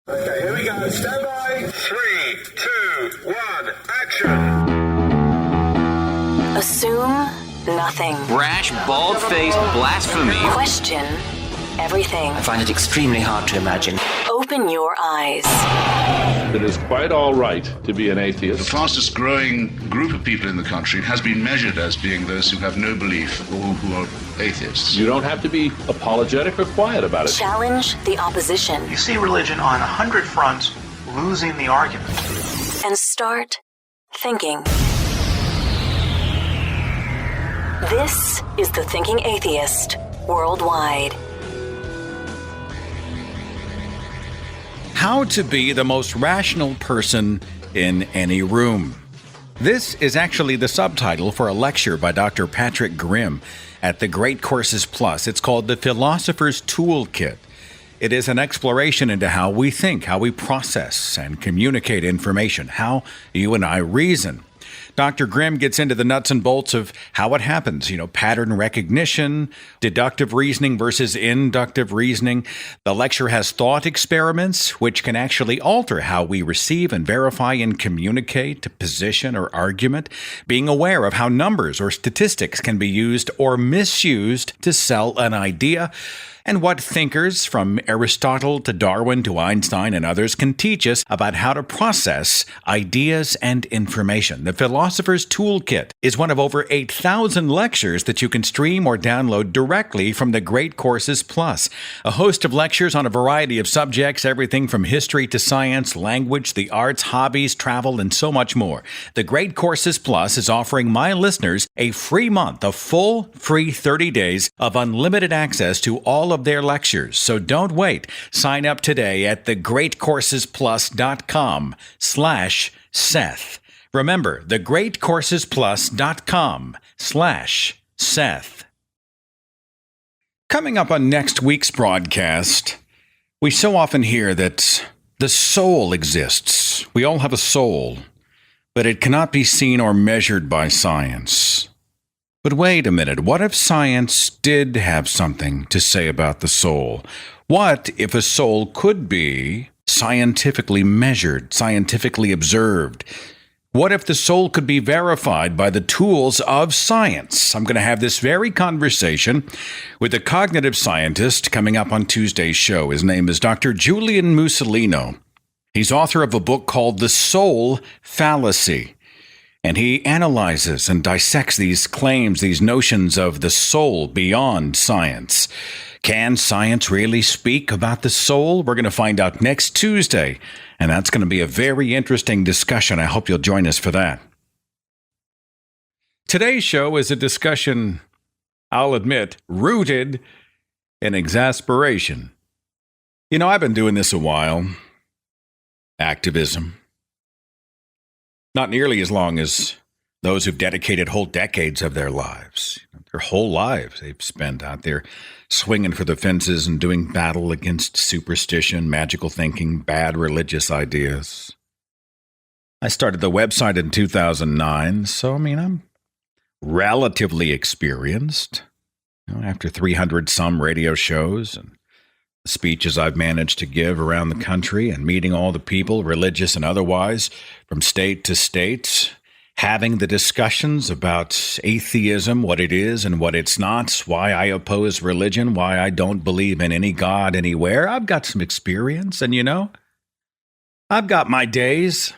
Okay, here we go. Stand by. 3, 2, 1, action. Assume nothing. Brash, bald-faced blasphemy. Question everything. I find it extremely hard to imagine. Open your eyes. It is quite all right to be an atheist. The fastest growing group of people in the country has been measured as being those who have no belief or who are atheists. You don't have to be apologetic or quiet about it. Challenge the opposition. You see religion on 100 fronts losing the argument. And start thinking. This is The Thinking Atheist Worldwide. How to be the most rational person in any room. This is actually the subtitle for a lecture by Dr. Patrick Grimm at the Great Courses Plus. It's called the Philosophers Toolkit. It is an exploration into how we think, how we process and communicate information, how you and I reason. Dr. Grimm gets into the nuts and bolts of how it happens, pattern recognition, deductive reasoning versus inductive reasoning. The lecture has thought experiments, which can actually alter how we receive and verify and communicate a position or argument, being aware of how numbers or statistics can be used or misused to sell an idea, and what thinkers from Aristotle to Darwin to Einstein and others can teach us about how to process ideas and information. The Philosopher's Toolkit is one of over 8,000 lectures that you can stream or download directly from the Great Courses Plus. A host of lectures on a variety of subjects, everything from history to science, language, the arts, hobbies, travel, and so much more. The Great Courses Plus is offering my listeners a free month, a full free 30 days of unlimited access to all of their lectures. So don't wait. Sign up today at thegreatcoursesplus.com/Seth. Remember, thegreatcoursesplus.com/Seth. Coming up on next week's broadcast, we so often hear that the soul exists. We all have a soul, but it cannot be seen or measured by science. But wait a minute, what if science did have something to say about the soul? What if a soul could be scientifically measured, scientifically observed? What if the soul could be verified by the tools of science? I'm going to have this very conversation with a cognitive scientist coming up on Tuesday's show. His name is Dr. Julian Mussolino. He's author of a book called The Soul Fallacy. And he analyzes and dissects these claims, these notions of the soul beyond science. Can science really speak about the soul? We're going to find out next Tuesday, and that's going to be a very interesting discussion. I hope you'll join us for that. Today's show is a discussion, I'll admit, rooted in exasperation. I've been doing this a while. Activism. Not nearly as long as those who've dedicated whole decades of their lives. Their whole lives they've spent out there swinging for the fences and doing battle against superstition, magical thinking, bad religious ideas. I started the website in 2009, so I'm relatively experienced. After 300 some radio shows and the speeches I've managed to give around the country and meeting all the people, religious and otherwise, from state to state, having the discussions about atheism, what it is and what it's not, why I oppose religion, why I don't believe in any God anywhere. I've got some experience, and I've got my days.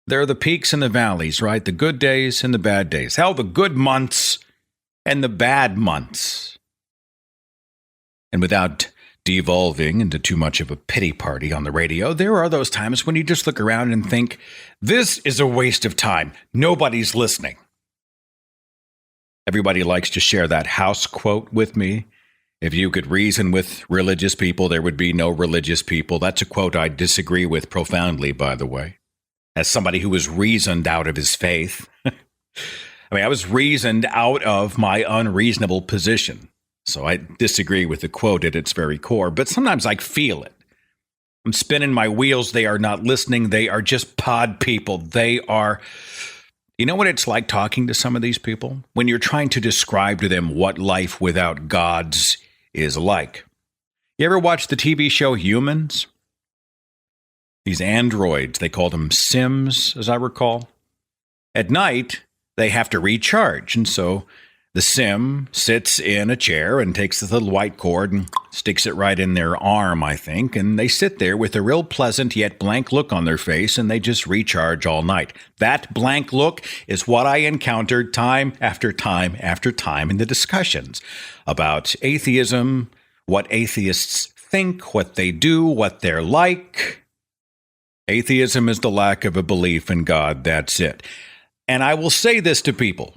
There are the peaks and the valleys, right? The good days and the bad days. Hell, the good months and the bad months. And without devolving into too much of a pity party on the radio, there are those times when you just look around and think, this is a waste of time. Nobody's listening. Everybody likes to share that house quote with me. If you could reason with religious people, there would be no religious people. That's a quote I disagree with profoundly, by the way. As somebody who was reasoned out of his faith. I was reasoned out of my unreasonable position. So I disagree with the quote at its very core, but sometimes I feel it. I'm spinning my wheels. They are not listening. They are just pod people. They are, you know what it's like talking to some of these people? When you're trying to describe to them what life without gods is like. You ever watch the TV show Humans? These androids, they call them Sims, as I recall. At night, they have to recharge, and so the Sim sits in a chair and takes the little white cord and sticks it right in their arm, I think, and they sit there with a real pleasant yet blank look on their face, and they just recharge all night. That blank look is what I encountered time after time after time in the discussions about atheism, what atheists think, what they do, what they're like. Atheism is the lack of a belief in God, that's it. And I will say this to people.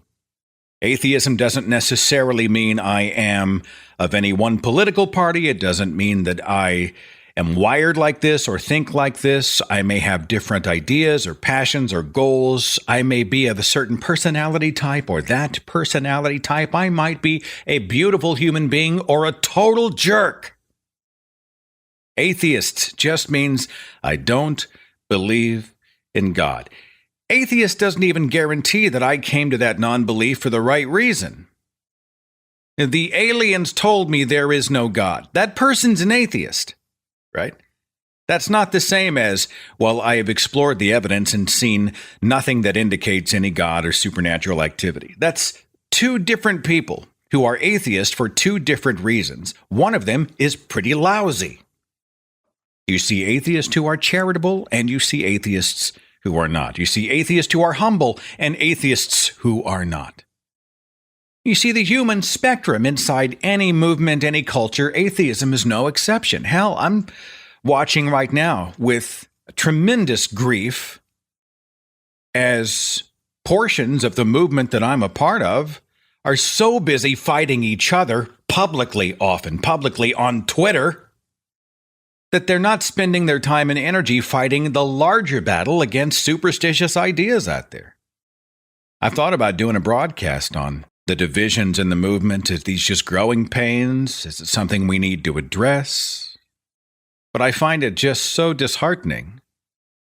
Atheism doesn't necessarily mean I am of any one political party. It doesn't mean that I am wired like this or think like this. I may have different ideas or passions or goals. I may be of a certain personality type or that personality type. I might be a beautiful human being or a total jerk. Atheist just means I don't believe in God. Atheist doesn't even guarantee that I came to that non-belief for the right reason. The aliens told me there is no God. That person's an atheist, right? That's not the same as, well, I have explored the evidence and seen nothing that indicates any God or supernatural activity. That's two different people who are atheist for two different reasons. One of them is pretty lousy. You see atheists who are charitable, and you see atheists who are not. You see atheists who are humble and atheists who are not. You see the human spectrum inside any movement, any culture. Atheism is no exception. Hell, I'm watching right now with tremendous grief as portions of the movement that I'm a part of are so busy fighting each other publicly, often publicly on Twitter, that they're not spending their time and energy fighting the larger battle against superstitious ideas out there. I've thought about doing a broadcast on the divisions in the movement. Is these just growing pains? Is it something we need to address? But I find it just so disheartening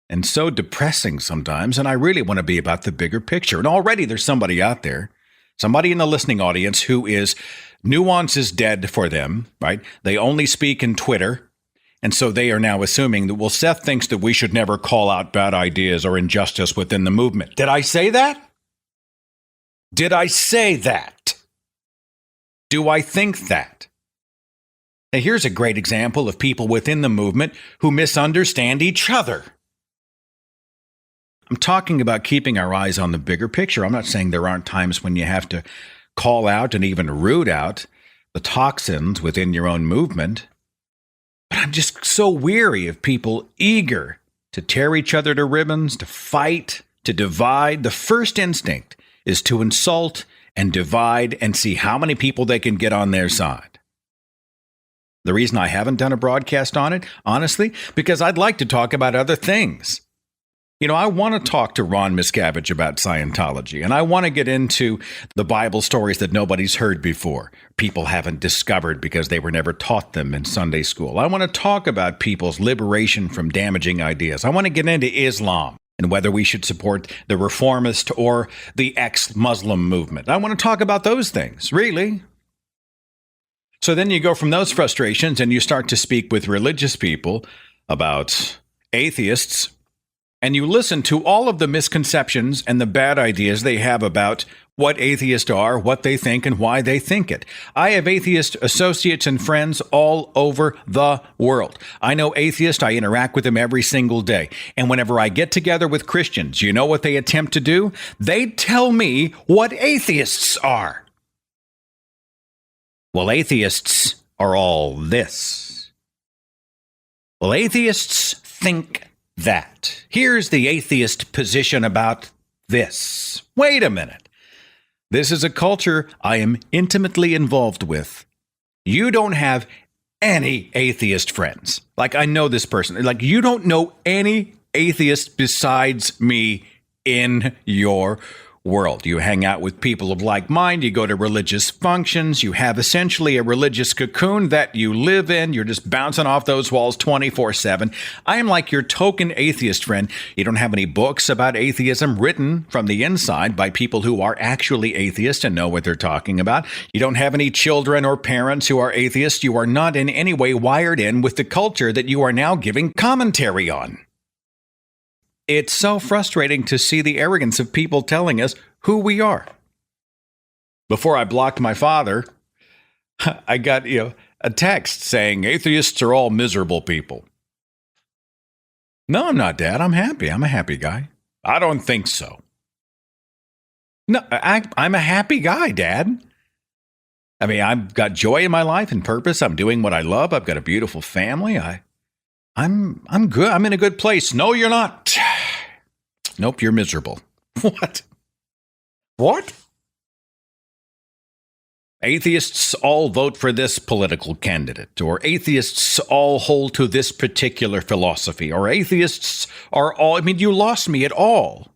and so depressing sometimes, and I really want to be about the bigger picture. And already there's somebody out there, somebody in the listening audience who is nuance is dead for them, right? They only speak in Twitter. And so they are now assuming that, well, Seth thinks that we should never call out bad ideas or injustice within the movement. Did I say that? Did I say that? Do I think that? Now, here's a great example of people within the movement who misunderstand each other. I'm talking about keeping our eyes on the bigger picture. I'm not saying there aren't times when you have to call out and even root out the toxins within your own movement. But I'm just so weary of people eager to tear each other to ribbons, to fight, to divide. The first instinct is to insult and divide and see how many people they can get on their side. The reason I haven't done a broadcast on it, honestly, because I'd like to talk about other things. You know, I want to talk to Ron Miscavige about Scientology, and I want to get into the Bible stories that nobody's heard before, people haven't discovered because they were never taught them in Sunday school. I want to talk about people's liberation from damaging ideas. I want to get into Islam and whether we should support the reformist or the ex-Muslim movement. I want to talk about those things, really. So then you go from those frustrations and you start to speak with religious people about atheists, and you listen to all of the misconceptions and the bad ideas they have about what atheists are, what they think, and why they think it. I have atheist associates and friends all over the world. I know atheists. I interact with them every single day. And whenever I get together with Christians, you know what they attempt to do? They tell me what atheists are. Well, atheists are all this. Well, atheists think that. Here's the atheist position about this. Wait a minute. This is a culture I am intimately involved with. You don't have any atheist friends. Like, I know this person. Like, you don't know any atheist besides me in your world. You hang out with people of like mind, you go to religious functions, you have essentially a religious cocoon that you live in. You're just bouncing off those walls 24/7. I am like your token atheist friend. You don't have any books about atheism written from the inside by people who are actually atheists and know what they're talking about. You don't have any children or parents who are atheists. You are not in any way wired in with the culture that you are now giving commentary on. It's so frustrating to see the arrogance of people telling us who we are. Before I blocked my father, I got, a text saying atheists are all miserable people. No, I'm not, Dad. I'm happy. I'm a happy guy. I don't think so. No, I'm a happy guy, Dad. I mean, I've got joy in my life and purpose. I'm doing what I love. I've got a beautiful family. I'm good. I'm in a good place. No, you're not. Nope, you're miserable. What? Atheists all vote for this political candidate, or atheists all hold to this particular philosophy, or atheists are all, you lost me at all.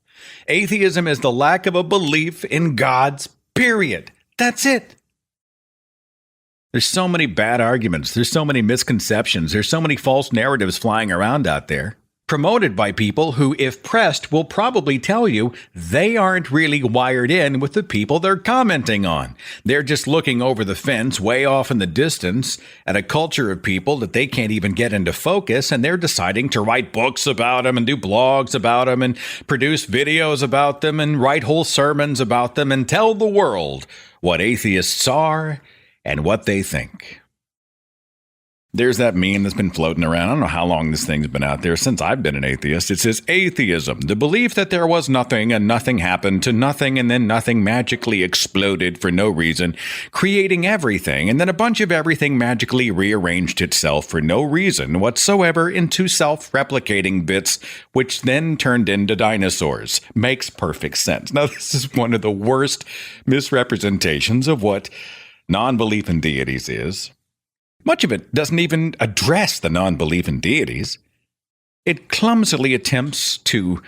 Atheism is the lack of a belief in God's period. That's it. There's so many bad arguments. There's so many misconceptions. There's so many false narratives flying around out there, promoted by people who, if pressed, will probably tell you they aren't really wired in with the people they're commenting on. They're just looking over the fence way off in the distance at a culture of people that they can't even get into focus, and they're deciding to write books about them and do blogs about them and produce videos about them and write whole sermons about them and tell the world what atheists are and what they think. There's that meme that's been floating around. I don't know how long this thing's been out there, since I've been an atheist. It says atheism, the belief that there was nothing and nothing happened to nothing and then nothing magically exploded for no reason, creating everything, and then a bunch of everything magically rearranged itself for no reason whatsoever into self-replicating bits, which then turned into dinosaurs. Makes perfect sense. Now, this is one of the worst misrepresentations of what non-belief in deities is. Much of it doesn't even address the non-belief in deities. It clumsily attempts to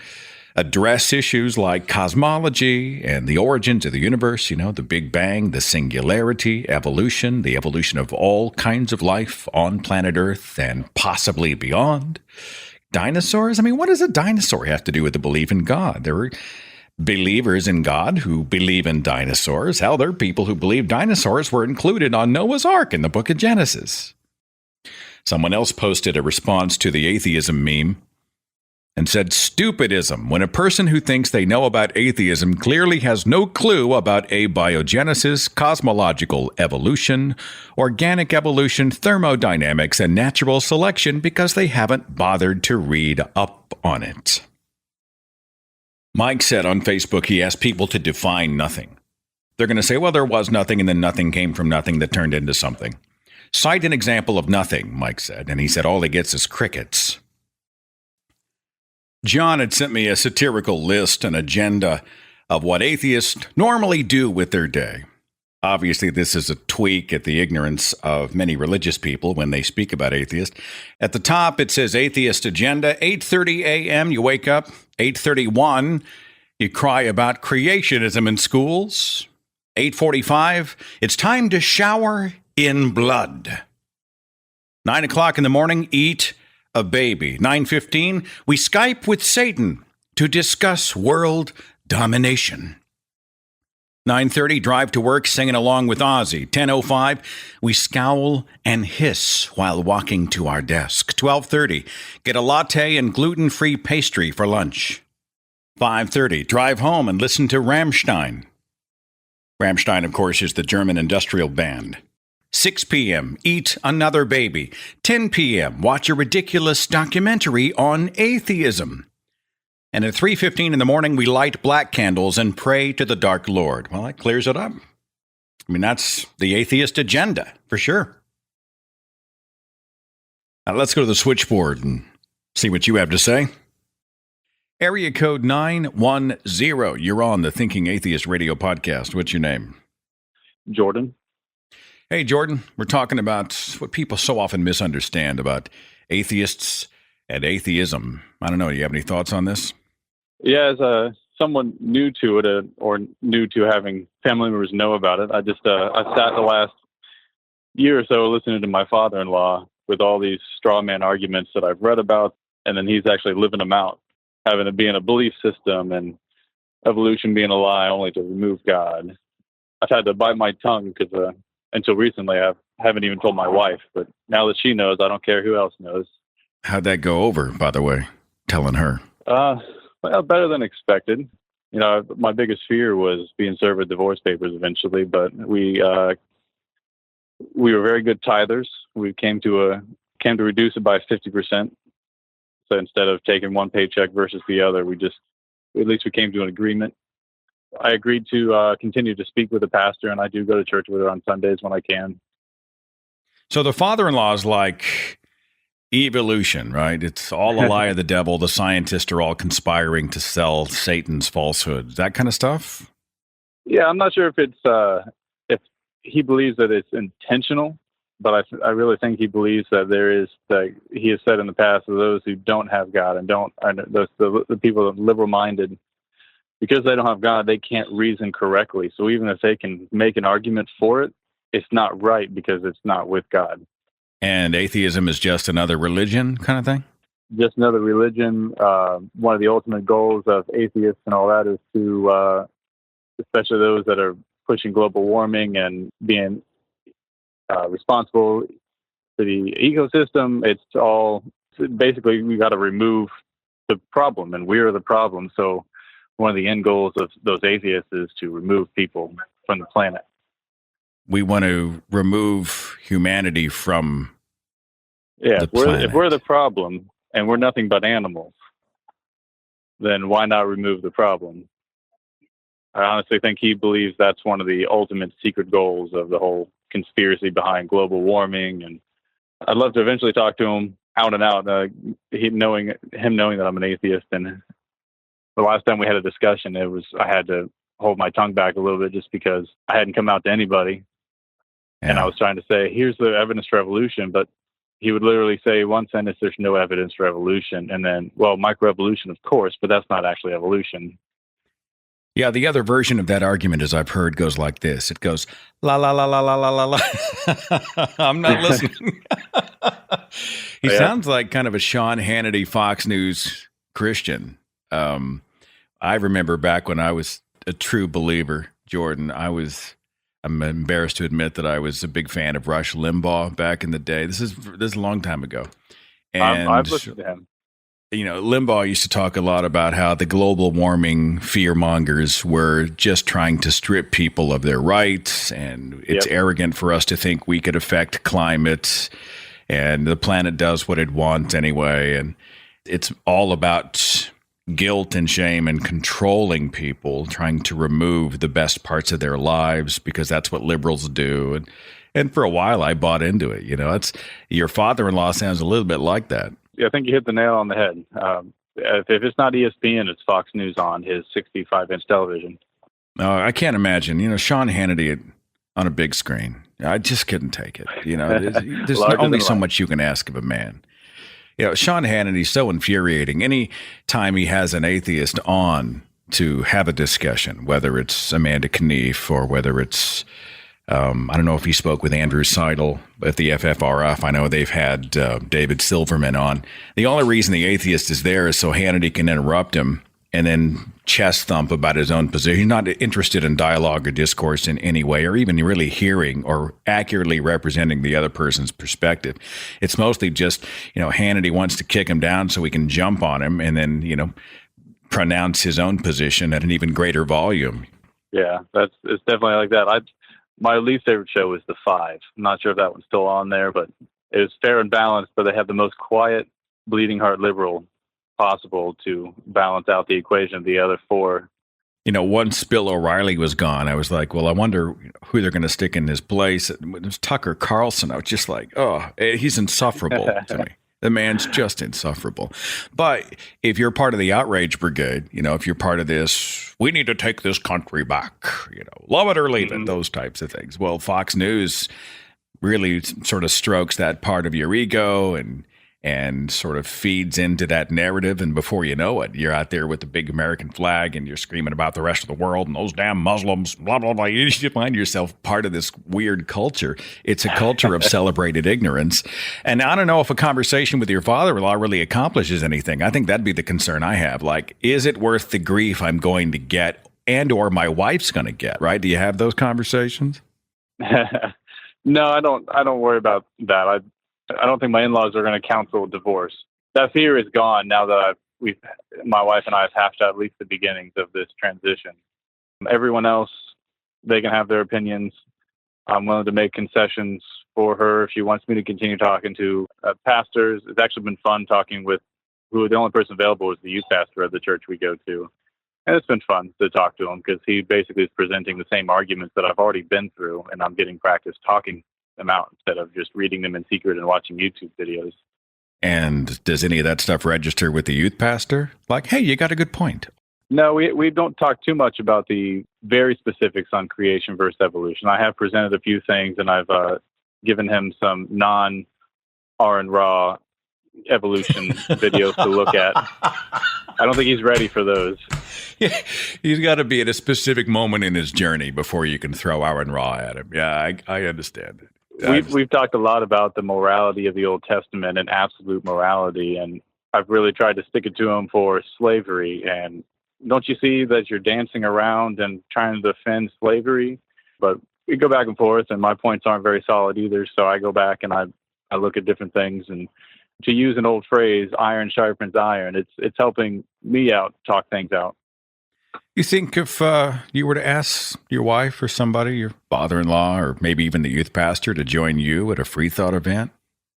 address issues like cosmology and the origins of the universe, the Big Bang, the singularity, evolution, the evolution of all kinds of life on planet Earth and possibly beyond. Dinosaurs? What does a dinosaur have to do with the belief in God? There are believers in God who believe in dinosaurs. Hell, there are people who believe dinosaurs were included on Noah's Ark in the book of Genesis. Someone else posted a response to the atheism meme and said, stupidism, when a person who thinks they know about atheism clearly has no clue about abiogenesis, cosmological evolution, organic evolution, thermodynamics, and natural selection because they haven't bothered to read up on it. Mike said on Facebook he asked people to define nothing. They're going to say, well, there was nothing, and then nothing came from nothing that turned into something. Cite an example of nothing, Mike said, and he said all he gets is crickets. John had sent me a satirical list, an agenda of what atheists normally do with their day. Obviously, this is a tweak at the ignorance of many religious people when they speak about atheists. At the top, it says Atheist Agenda. 8:30 a.m., you wake up. 8:31, you cry about creationism in schools. 8:45, it's time to shower in blood. 9 o'clock in the morning, eat a baby. 9:15, we Skype with Satan to discuss world domination. 9:30, drive to work singing along with Ozzy. 10:05, we scowl and hiss while walking to our desk. 12:30, get a latte and gluten-free pastry for lunch. 5:30, drive home and listen to Rammstein. Rammstein, of course, is the German industrial band. 6 p.m., eat another baby. 10 p.m., watch a ridiculous documentary on atheism. And at 3:15 in the morning, we light black candles and pray to the Dark Lord. Well, that clears it up. That's the atheist agenda, for sure. Now, let's go to the switchboard and see what you have to say. Area code 910. You're on the Thinking Atheist radio podcast. What's your name? Jordan. Hey, Jordan. We're talking about what people so often misunderstand about atheists and atheism. I don't know. Do you have any thoughts on this? Yeah, as a someone new to it or new to having family members know about it. I sat the last year or so listening to my father-in-law with all these straw man arguments that I've read about, and then he's actually living them out, having it being a belief system and evolution being a lie only to remove God. I've had to bite my tongue because until recently I haven't even told my wife, but now that she knows, I don't care who else knows. How'd that go over, by the way, telling her? Well, better than expected. You know, my biggest fear was being served with divorce papers eventually, but we were very good tithers. We came to reduce it by 50%. So instead of taking one paycheck versus the other, we came to an agreement. I agreed to continue to speak with the pastor, and I do go to church with her on Sundays when I can. So the father-in-law is like evolution, right? It's all a lie of the devil. The scientists are all conspiring to sell Satan's falsehoods, that kind of stuff. Yeah, I'm not sure if he believes that it's intentional, but I really think he believes that he has said in the past that those who don't have God and the people that are liberal-minded, because they don't have God, they can't reason correctly. So even if they can make an argument for it, it's not right because it's not with God. And atheism is just another religion kind of thing? Just another religion. One of the ultimate goals of atheists and all that is to, especially those that are pushing global warming and being responsible for the ecosystem, it's all basically we got to remove the problem, and we're the problem. So one of the end goals of those atheists is to remove people from the planet. We want to remove humanity from the planet. If we're the problem and we're nothing but animals, then why not remove the problem? I honestly think he believes that's one of the ultimate secret goals of the whole conspiracy behind global warming. And I'd love to eventually talk to him out and out, him knowing that I'm an atheist. And the last time we had a discussion, I had to hold my tongue back a little bit just because I hadn't come out to anybody. Yeah. And I was trying to say, here's the evidence for evolution, but he would literally say one sentence, there's no evidence for evolution. And then, well, microevolution, of course, but that's not actually evolution. Yeah, the other version of that argument, as I've heard, goes like this. It goes, la, la, la, la, la, la, la, la. I'm not listening. He sounds like kind of a Sean Hannity, Fox News Christian. I remember back when I was a true believer, Jordan, I'm embarrassed to admit that I was a big fan of Rush Limbaugh back in the day. This is a long time ago. And I've listened to him. You know, Limbaugh used to talk a lot about how the global warming fearmongers were just trying to strip people of their rights, and it's arrogant for us to think we could affect climate, and the planet does what it wants anyway. And it's all about guilt and shame and controlling people, trying to remove the best parts of their lives because that's what liberals do. And for a while, I bought into it. You know, your father-in-law sounds a little bit like that. Yeah, I think you hit the nail on the head. If it's not ESPN, it's Fox News on his 65-inch television. I can't imagine. You know, Sean Hannity on a big screen. I just couldn't take it. You know, there's only so much you can ask of a man. You know, Sean Hannity's so infuriating. Any time he has an atheist on to have a discussion, whether it's Amanda Knief or whether it's I don't know if he spoke with Andrew Seidel at the FFRF. I know they've had David Silverman on. The only reason the atheist is there is so Hannity can interrupt him and then chest thump about his own position. He's not interested in dialogue or discourse in any way, or even really hearing or accurately representing the other person's perspective. It's mostly just, you know, Hannity wants to kick him down so he can jump on him and then, you know, pronounce his own position at an even greater volume. Yeah, it's definitely like that. My least favorite show is The Five. I'm not sure if that one's still on there, but it was fair and balanced, but they have the most quiet, bleeding heart liberal possible to balance out the equation of the other four. You know, once Bill O'Reilly was gone, I was like, well, I wonder who they're going to stick in his place. It was Tucker Carlson. I was just like, oh, he's insufferable to me. The man's just insufferable. But if you're part of the outrage brigade, you know, if you're part of this, we need to take this country back, you know, love it or leave it, those types of things. Well, Fox News really sort of strokes that part of your ego, and and sort of feeds into that narrative. And before you know it, you're out there with the big American flag and you're screaming about the rest of the world and those damn Muslims, blah, blah, blah. You find yourself part of this weird culture. It's a culture of celebrated ignorance. And I don't know if a conversation with your father-in-law really accomplishes anything. I think that'd be the concern I have. Like, is it worth the grief I'm going to get and or my wife's going to get, right? Do you have those conversations? No, I don't worry about that. I don't think my in-laws are going to counsel divorce. That fear is gone now that my wife and I have hashed out at least the beginnings of this transition. Everyone else, they can have their opinions. I'm willing to make concessions for her if she wants me to continue talking to pastors. It's actually been fun talking with the only person available is the youth pastor of the church we go to. And it's been fun to talk to him because he basically is presenting the same arguments that I've already been through, and I'm getting practice talking them out instead of just reading them in secret and watching YouTube videos. And does any of that stuff register with the youth pastor? Like, hey, you got a good point. No, we don't talk too much about the very specifics on creation versus evolution. I have presented a few things, and I've given him some non-R and raw evolution videos to look at. I don't think he's ready for those. Yeah, he's got to be at a specific moment in his journey before you can throw Aaron Raw at him. Yeah, I understand it. We've talked a lot about the morality of the Old Testament and absolute morality, and I've really tried to stick it to him for slavery. And don't you see that you're dancing around and trying to defend slavery? But we go back and forth, and my points aren't very solid either. So I go back and I look at different things. And to use an old phrase, iron sharpens iron. It's helping me out, talk things out. You think if you were to ask your wife or somebody, your father-in-law, or maybe even the youth pastor to join you at a free thought event,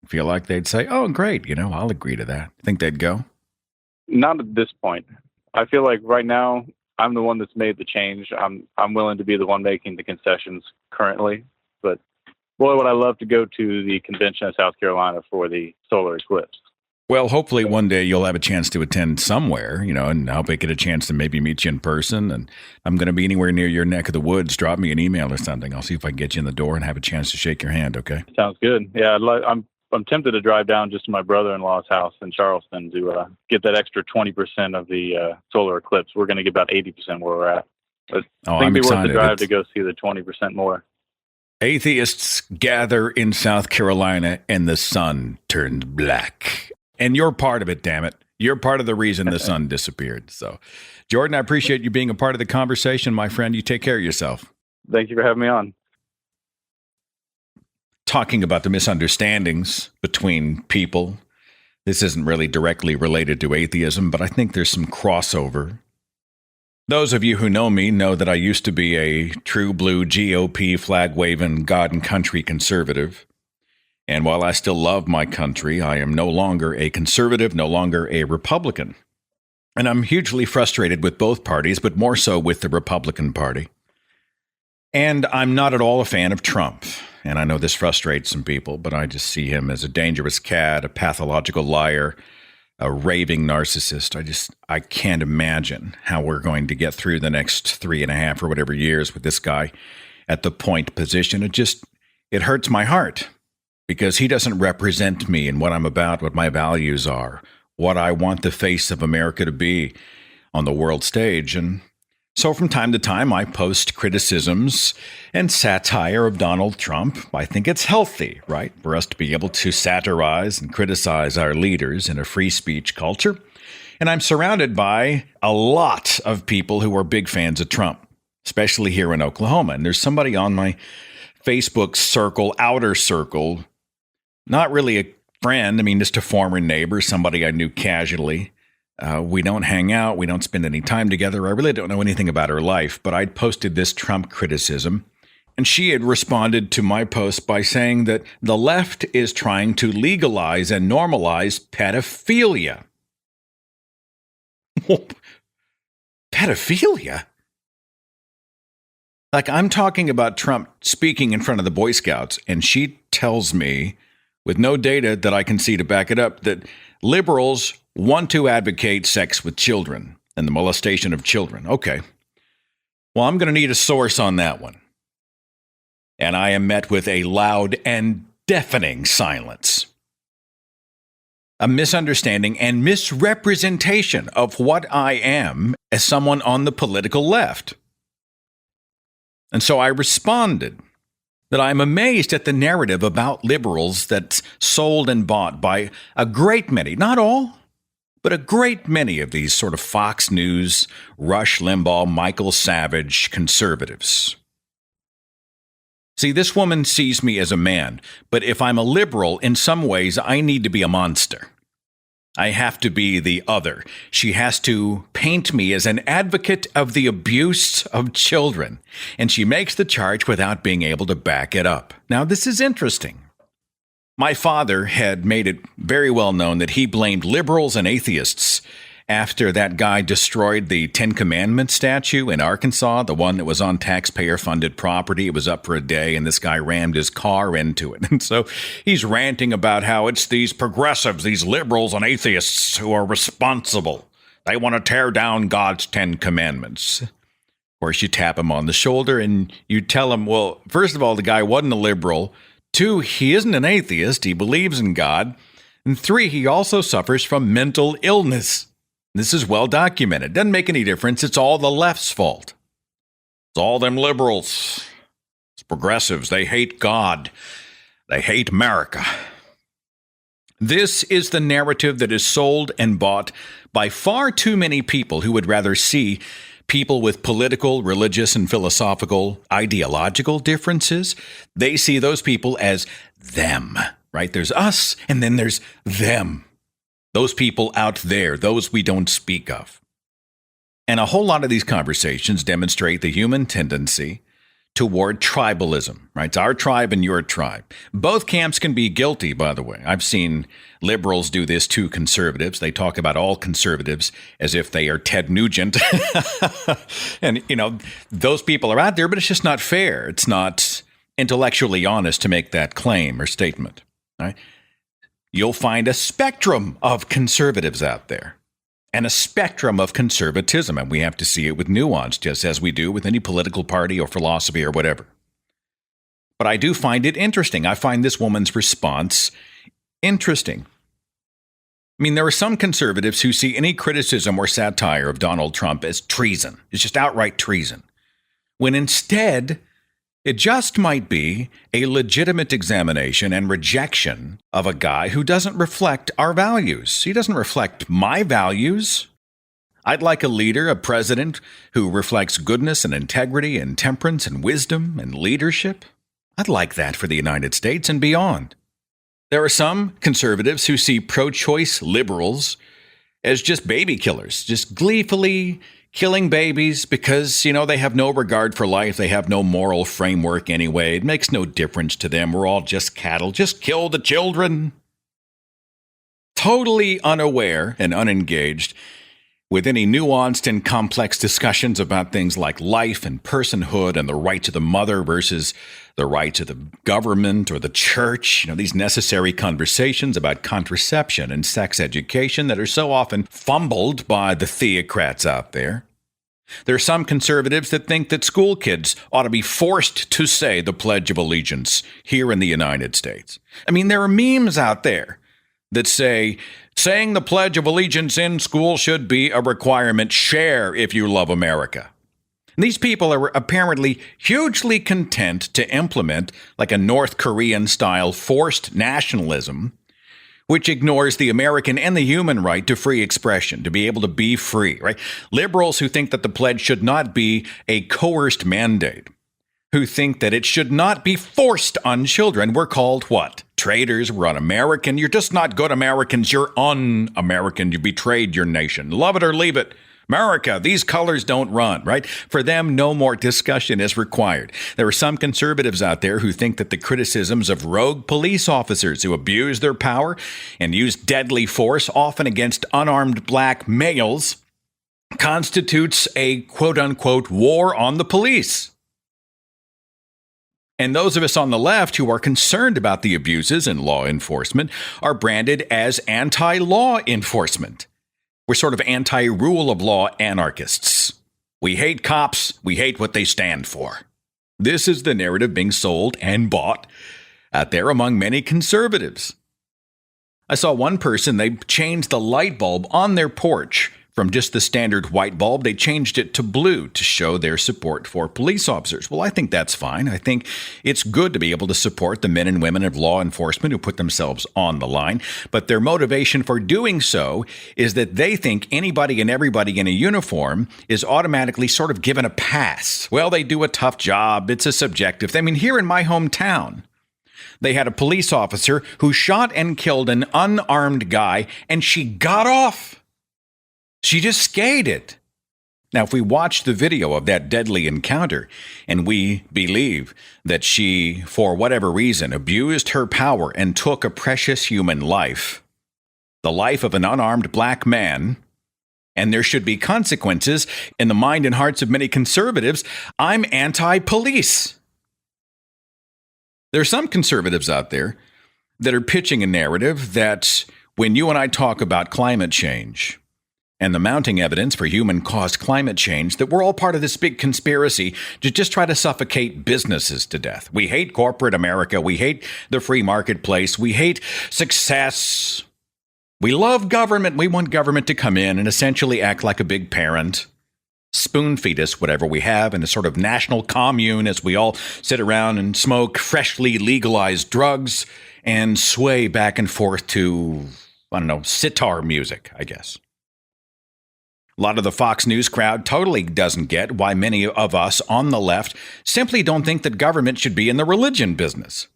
feel like they'd say, oh, great, I'll agree to that. Think they'd go? Not at this point. I feel like right now I'm the one that's made the change. I'm willing to be the one making the concessions currently. But boy, would I love to go to the convention in South Carolina for the solar eclipse. Well, hopefully one day you'll have a chance to attend somewhere, and I hope I get a chance to maybe meet you in person. And I'm going to be anywhere near your neck of the woods. Drop me an email or something. I'll see if I can get you in the door and have a chance to shake your hand, okay? Sounds good. Yeah, I'm tempted to drive down just to my brother-in-law's house in Charleston to get that extra 20% of the solar eclipse. We're going to get about 80% where we're at. But I think it'd be worth the drive to go see the 20% more. Atheists gather in South Carolina and the sun turns black. And you're part of it, damn it. You're part of the reason the sun disappeared. So, Jordan, I appreciate you being a part of the conversation, my friend. You take care of yourself. Thank you for having me on. Talking about the misunderstandings between people. This isn't really directly related to atheism, but I think there's some crossover. Those of you who know me know that I used to be a true blue GOP flag-waving God and country conservative. And while I still love my country, I am no longer a conservative, no longer a Republican. And I'm hugely frustrated with both parties, but more so with the Republican Party. And I'm not at all a fan of Trump. And I know this frustrates some people, but I just see him as a dangerous cat, a pathological liar, a raving narcissist. I can't imagine how we're going to get through the next 3.5 or whatever years with this guy at the point position. It hurts my heart. Because he doesn't represent me and what I'm about, what my values are, what I want the face of America to be on the world stage. And so from time to time, I post criticisms and satire of Donald Trump. I think it's healthy, right, for us to be able to satirize and criticize our leaders in a free speech culture. And I'm surrounded by a lot of people who are big fans of Trump, especially here in Oklahoma. And there's somebody on my Facebook circle, outer circle, not really a friend. I mean, just a former neighbor, somebody I knew casually. We don't hang out. We don't spend any time together. I really don't know anything about her life, but I'd posted this Trump criticism, and she had responded to my post by saying that the left is trying to legalize and normalize pedophilia. Pedophilia? Like, I'm talking about Trump speaking in front of the Boy Scouts, and she tells me, with no data that I can see to back it up, that liberals want to advocate sex with children and the molestation of children. Okay. Well, I'm going to need a source on that one. And I am met with a loud and deafening silence. a misunderstanding and misrepresentation of what I am as someone on the political left. And so I responded that I'm amazed at the narrative about liberals that's sold and bought by a great many, not all, but a great many of these sort of Fox News, Rush Limbaugh, Michael Savage conservatives. See, this woman sees me as a man, but if I'm a liberal, in some ways, I need to be a monster. I have to be the other. She has to paint me as an advocate of the abuse of children, and she makes the charge without being able to back it up. Now, this is interesting. My father had made it very well known that he blamed liberals and atheists after that guy destroyed the Ten Commandments statue in Arkansas, the one that was on taxpayer-funded property. It was up for a day, and this guy rammed his car into it. And so he's ranting about how it's these progressives, these liberals and atheists who are responsible. They want to tear down God's Ten Commandments. Of course, you tap him on the shoulder and you tell him, well, first of all, the guy wasn't a liberal. 2, he isn't an atheist. He believes in God. And 3, he also suffers from mental illness. This is well documented. Doesn't make any difference. It's all the left's fault. It's all them liberals. It's progressives. They hate God. They hate America. This is the narrative that is sold and bought by far too many people who would rather see people with political, religious, and philosophical, ideological differences. They see those people as them, right? There's us, and then there's them. Those people out there, those we don't speak of. And a whole lot of these conversations demonstrate the human tendency toward tribalism, right? It's our tribe and your tribe. Both camps can be guilty, by the way. I've seen liberals do this to conservatives. They talk about all conservatives as if they are Ted Nugent. And, those people are out there, but it's just not fair. It's not intellectually honest to make that claim or statement, right? You'll find a spectrum of conservatives out there and a spectrum of conservatism, and we have to see it with nuance, just as we do with any political party or philosophy or whatever. But I do find it interesting. I find this woman's response interesting. I mean, there are some conservatives who see any criticism or satire of Donald Trump as treason. It's just outright treason. When instead, it just might be a legitimate examination and rejection of a guy who doesn't reflect our values. He doesn't reflect my values. I'd like a leader, a president, who reflects goodness and integrity and temperance and wisdom and leadership. I'd like that for the United States and beyond. There are some conservatives who see pro-choice liberals as just baby killers, just gleefully killing babies because, they have no regard for life. They have no moral framework anyway. It makes no difference to them. We're all just cattle. Just kill the children. Totally unaware and unengaged with any nuanced and complex discussions about things like life and personhood and the rights of the mother versus the rights of the government or the church. These necessary conversations about contraception and sex education that are so often fumbled by the theocrats out there. There are some conservatives that think that school kids ought to be forced to say the Pledge of Allegiance here in the United States. I mean, there are memes out there that say, saying the Pledge of Allegiance in school should be a requirement. Share if you love America. And these people are apparently hugely content to implement like a North Korean-style forced nationalism, which ignores the American and the human right to free expression, to be able to be free, right? Liberals who think that the pledge should not be a coerced mandate, who think that it should not be forced on children, we're called what? Traitors. We're un-American. You're just not good Americans. You're un-American. You betrayed your nation. Love it or leave it. America, these colors don't run, right? For them, no more discussion is required. There are some conservatives out there who think that the criticisms of rogue police officers who abuse their power and use deadly force, often against unarmed black males, constitutes a quote-unquote war on the police. And those of us on the left who are concerned about the abuses in law enforcement are branded as anti-law enforcement. We're sort of anti-rule of law anarchists. We hate cops. We hate what they stand for. This is the narrative being sold and bought out there among many conservatives. I saw one person, they changed the light bulb on their porch from just the standard white bulb. They changed it to blue to show their support for police officers. Well, I think that's fine. I think it's good to be able to support the men and women of law enforcement who put themselves on the line. But their motivation for doing so is that they think anybody and everybody in a uniform is automatically sort of given a pass. Well, they do a tough job. It's a subjective. I mean, here in my hometown, they had a police officer who shot and killed an unarmed guy, and she got off. She just skated. Now, if we watch the video of that deadly encounter and we believe that she, for whatever reason, abused her power and took a precious human life, the life of an unarmed black man, and there should be consequences in the mind and hearts of many conservatives, I'm anti-police. There are some conservatives out there that are pitching a narrative that when you and I talk about climate change and the mounting evidence for human-caused climate change, that we're all part of this big conspiracy to just try to suffocate businesses to death. We hate corporate America. We hate the free marketplace. We hate success. We love government. We want government to come in and essentially act like a big parent, spoon-feed us whatever we have in a sort of national commune as we all sit around and smoke freshly legalized drugs and sway back and forth to, I don't know, sitar music, I guess. A lot of the Fox News crowd totally doesn't get why many of us on the left simply don't think that government should be in the religion business,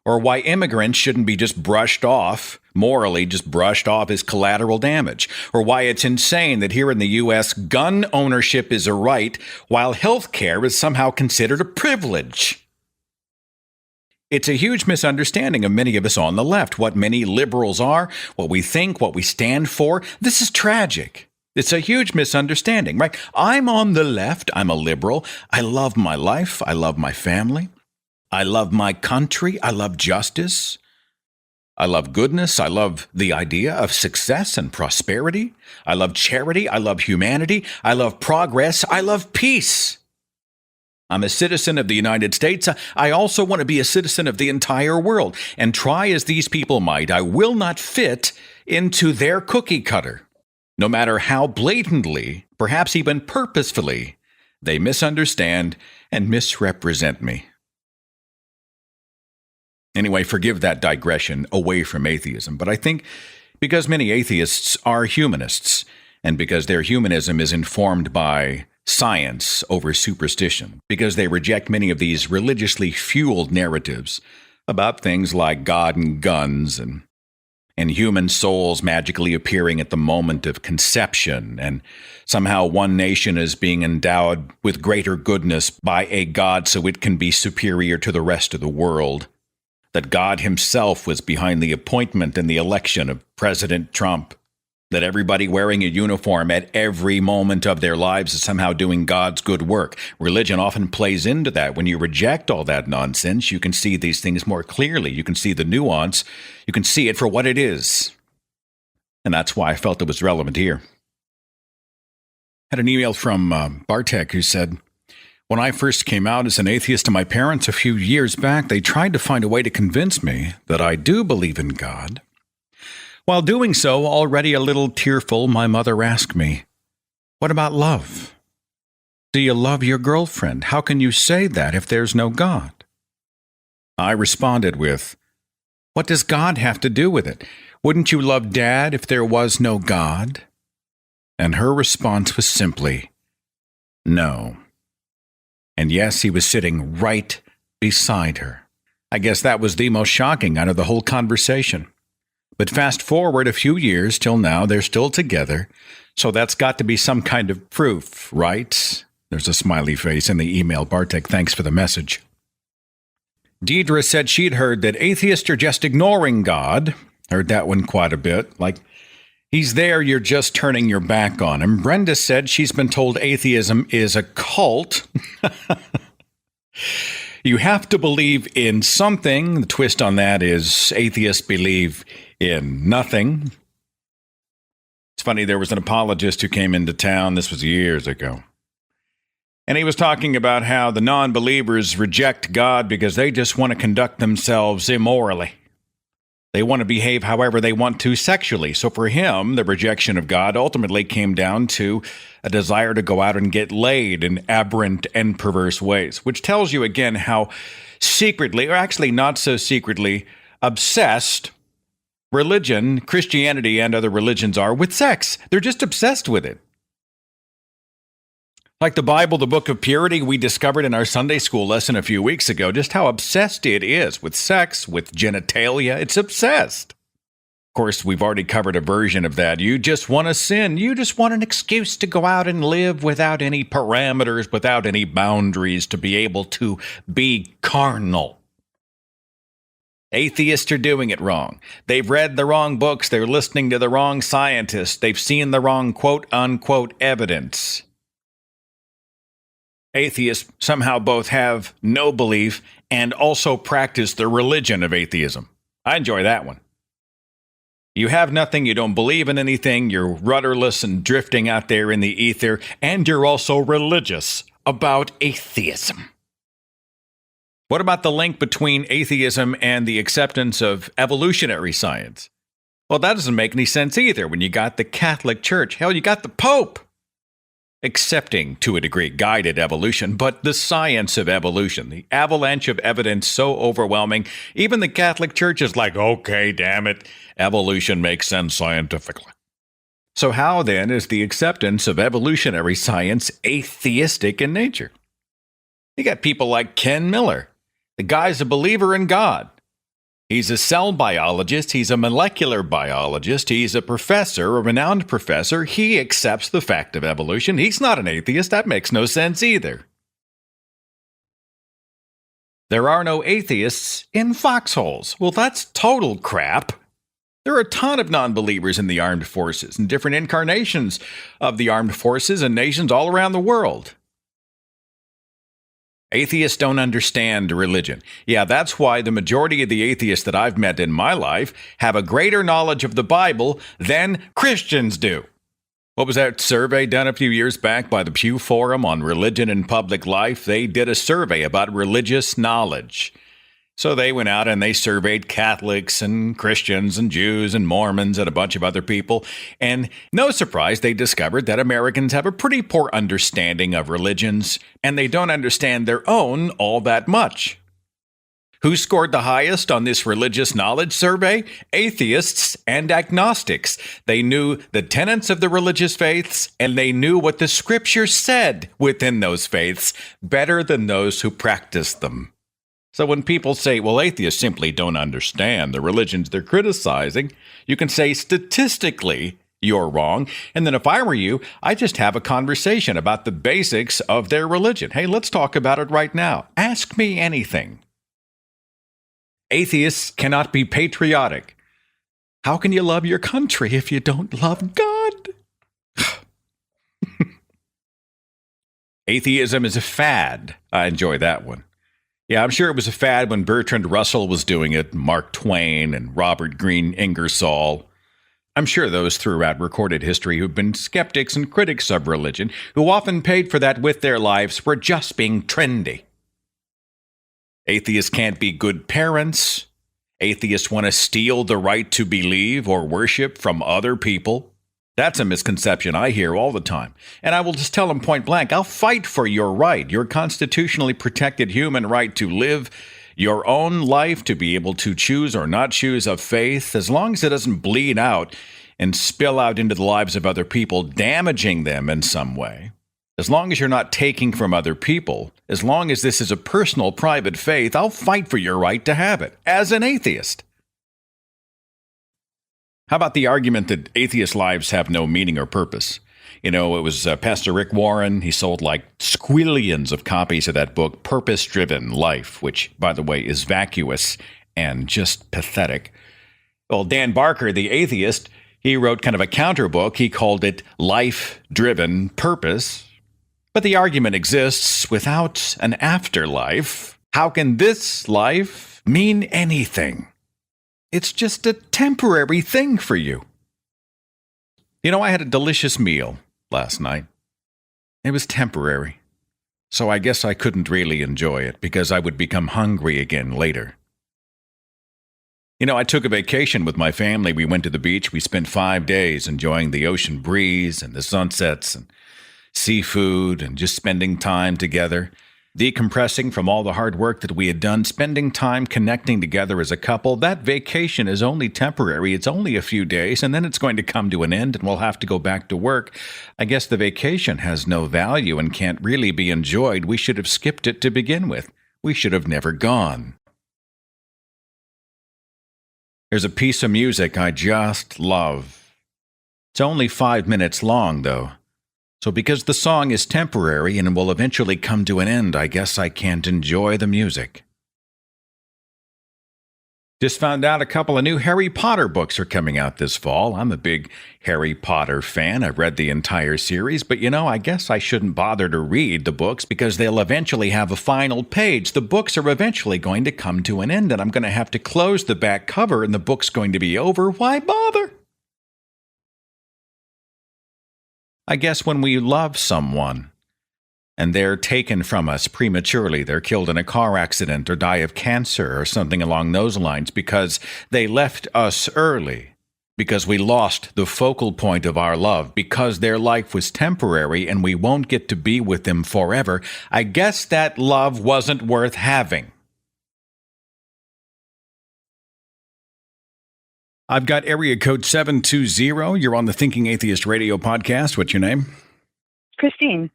or why immigrants shouldn't be just brushed off, morally just brushed off as collateral damage, or why it's insane that here in the U.S. gun ownership is a right while health care is somehow considered a privilege. It's a huge misunderstanding of many of us on the left, what many liberals are, what we think, what we stand for. This is tragic. It's a huge misunderstanding, right? I'm on the left. I'm a liberal. I love my life. I love my family. I love my country. I love justice. I love goodness. I love the idea of success and prosperity. I love charity. I love humanity. I love progress. I love peace. I'm a citizen of the United States. I also want to be a citizen of the entire world. And try as these people might, I will not fit into their cookie cutter. No matter how blatantly, perhaps even purposefully, they misunderstand and misrepresent me. Anyway, forgive that digression away from atheism, but I think because many atheists are humanists, and because their humanism is informed by science over superstition, because they reject many of these religiously fueled narratives about things like God and guns and human souls magically appearing at the moment of conception, and somehow one nation is being endowed with greater goodness by a God so it can be superior to the rest of the world, that God himself was behind the appointment and the election of President Trump, that everybody wearing a uniform at every moment of their lives is somehow doing God's good work. Religion often plays into that. When you reject all that nonsense, you can see these things more clearly. You can see the nuance. You can see it for what it is. And that's why I felt it was relevant here. I had an email from Bartek who said, when I first came out as an atheist to my parents a few years back, they tried to find a way to convince me that I do believe in God. While doing so, already a little tearful, my mother asked me, "What about love? Do you love your girlfriend? How can you say that if there's no God?" I responded with, "What does God have to do with it? Wouldn't you love Dad if there was no God?" And her response was simply, "No." And yes, he was sitting right beside her. I guess that was the most shocking out of the whole conversation. But fast forward a few years till now, they're still together. So that's got to be some kind of proof, right? There's a smiley face in the email. Bartek, thanks for the message. Deidre said she'd heard that atheists are just ignoring God. Heard that one quite a bit. Like, he's there, you're just turning your back on him. Brenda said she's been told atheism is a cult. You have to believe in something. The twist on that is atheists believe in nothing. It's funny, there was an apologist who came into town, this was years ago, and he was talking about how the non-believers reject God because they just want to conduct themselves immorally. They want to behave however they want to sexually. So for him, the rejection of God ultimately came down to a desire to go out and get laid in aberrant and perverse ways, which tells you again how secretly, or actually not so secretly, obsessed religion, Christianity, and other religions are with sex. They're just obsessed with it. Like the Bible, the Book of Purity, we discovered in our Sunday school lesson a few weeks ago just how obsessed it is with sex, with genitalia. It's obsessed. Of course, we've already covered a version of that. You just want to sin. You just want an excuse to go out and live without any parameters, without any boundaries, to be able to be carnal. Atheists are doing it wrong. They've read the wrong books. They're listening to the wrong scientists. They've seen the wrong quote-unquote evidence. Atheists somehow both have no belief and also practice the religion of atheism. I enjoy that one. You have nothing, you don't believe in anything, you're rudderless and drifting out there in the ether, and you're also religious about atheism. What about the link between atheism and the acceptance of evolutionary science? Well, that doesn't make any sense either when you got the Catholic Church. Hell, you got the Pope accepting, to a degree, guided evolution, but the science of evolution, the avalanche of evidence so overwhelming, even the Catholic Church is like, okay, damn it, evolution makes sense scientifically. So how, then, is the acceptance of evolutionary science atheistic in nature? You got people like Ken Miller. The guy's a believer in God. He's a cell biologist. He's a molecular biologist. He's a professor, a renowned professor. He accepts the fact of evolution. He's not an atheist. That makes no sense either. There are no atheists in foxholes. Well, that's total crap. There are a ton of non-believers in the armed forces and different incarnations of the armed forces and nations all around the world. Atheists don't understand religion. Yeah, that's why the majority of the atheists that I've met in my life have a greater knowledge of the Bible than Christians do. What was that survey done a few years back by the Pew Forum on religion and public life? They did a survey about religious knowledge. So they went out and they surveyed Catholics and Christians and Jews and Mormons and a bunch of other people. And no surprise, they discovered that Americans have a pretty poor understanding of religions, and they don't understand their own all that much. Who scored the highest on this religious knowledge survey? Atheists and agnostics. They knew the tenets of the religious faiths, and they knew what the scripture said within those faiths better than those who practiced them. So when people say, well, atheists simply don't understand the religions they're criticizing, you can say statistically you're wrong. And then if I were you, I'd just have a conversation about the basics of their religion. Hey, let's talk about it right now. Ask me anything. Atheists cannot be patriotic. How can you love your country if you don't love God? Atheism is a fad. I enjoy that one. Yeah, I'm sure it was a fad when Bertrand Russell was doing it, Mark Twain and Robert Greene Ingersoll. I'm sure those throughout recorded history who've been skeptics and critics of religion, who often paid for that with their lives, were just being trendy. Atheists can't be good parents. Atheists want to steal the right to believe or worship from other people. That's a misconception I hear all the time. And I will just tell them point blank, I'll fight for your right, your constitutionally protected human right to live your own life, to be able to choose or not choose a faith, as long as it doesn't bleed out and spill out into the lives of other people, damaging them in some way. As long as you're not taking from other people, as long as this is a personal, private faith, I'll fight for your right to have it, as an atheist. How about the argument that atheist lives have no meaning or purpose? You know, it was Pastor Rick Warren. He sold like squillions of copies of that book, Purpose-Driven Life, which, by the way, is vacuous and just pathetic. Well, Dan Barker, the atheist, he wrote kind of a counter book. He called it Life-Driven Purpose. But the argument exists without an afterlife. How can this life mean anything? It's just a temporary thing for you. You know, I had a delicious meal last night. It was temporary. So I guess I couldn't really enjoy it because I would become hungry again later. You know, I took a vacation with my family. We went to the beach. We spent 5 days enjoying the ocean breeze and the sunsets and seafood and just spending time together, decompressing from all the hard work that we had done, spending time connecting together as a couple. That vacation is only temporary. It's only a few days, and then it's going to come to an end, and we'll have to go back to work. I guess the vacation has no value and can't really be enjoyed. We should have skipped it to begin with. We should have never gone. There's a piece of music I just love. It's only 5 minutes long, though. So because the song is temporary and will eventually come to an end, I guess I can't enjoy the music. Just found out a couple of new Harry Potter books are coming out this fall. I'm a big Harry Potter fan. I've read the entire series, but I guess I shouldn't bother to read the books because they'll eventually have a final page. The books are eventually going to come to an end, and I'm going to have to close the back cover, and the book's going to be over. Why bother? I guess when we love someone, and they're taken from us prematurely, they're killed in a car accident or die of cancer or something along those lines because they left us early, because we lost the focal point of our love, because their life was temporary and we won't get to be with them forever, I guess that love wasn't worth having. I've got area code 720. You're on the Thinking Atheist radio podcast. What's your name? Christine.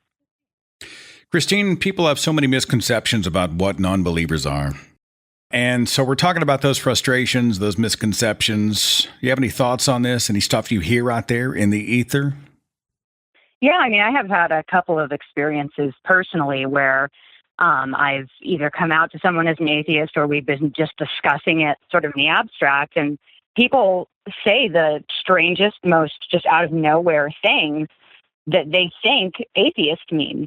Christine, people have so many misconceptions about what non-believers are. And so we're talking about those frustrations, those misconceptions. You have any thoughts on this? Any stuff you hear out there in the ether? Yeah, I mean, I have had a couple of experiences personally where I've either come out to someone as an atheist or we've been just discussing it sort of in the abstract, and people say the strangest, most just out of nowhere things that they think atheist means.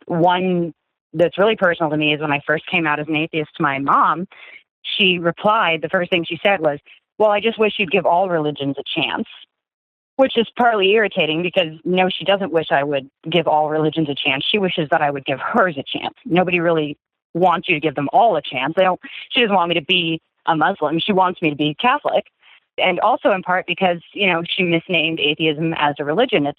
One that's really personal to me is when I first came out as an atheist to my mom, she replied, the first thing she said was, well, I just wish you'd give all religions a chance, which is partly irritating because, no, she doesn't wish I would give all religions a chance. She wishes that I would give hers a chance. Nobody really wants you to give them all a chance. She doesn't want me to be a Muslim. She wants me to be Catholic. And also in part because, she misnamed atheism as a religion. It's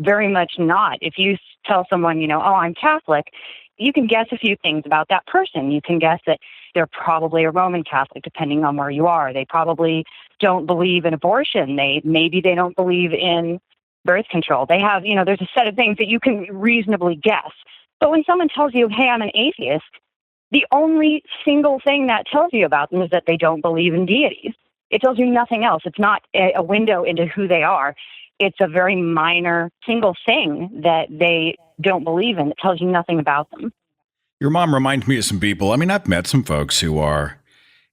very much not. If you tell someone, oh, I'm Catholic, you can guess a few things about that person. You can guess that they're probably a Roman Catholic, depending on where you are. They probably don't believe in abortion. Maybe they don't believe in birth control. They have, there's a set of things that you can reasonably guess. But when someone tells you, hey, I'm an atheist, the only single thing that tells you about them is that they don't believe in deities. It tells you nothing else. It's not a window into who they are. It's a very minor single thing that they don't believe in. It tells you nothing about them. Your mom reminds me of some people. I mean, I've met some folks who are,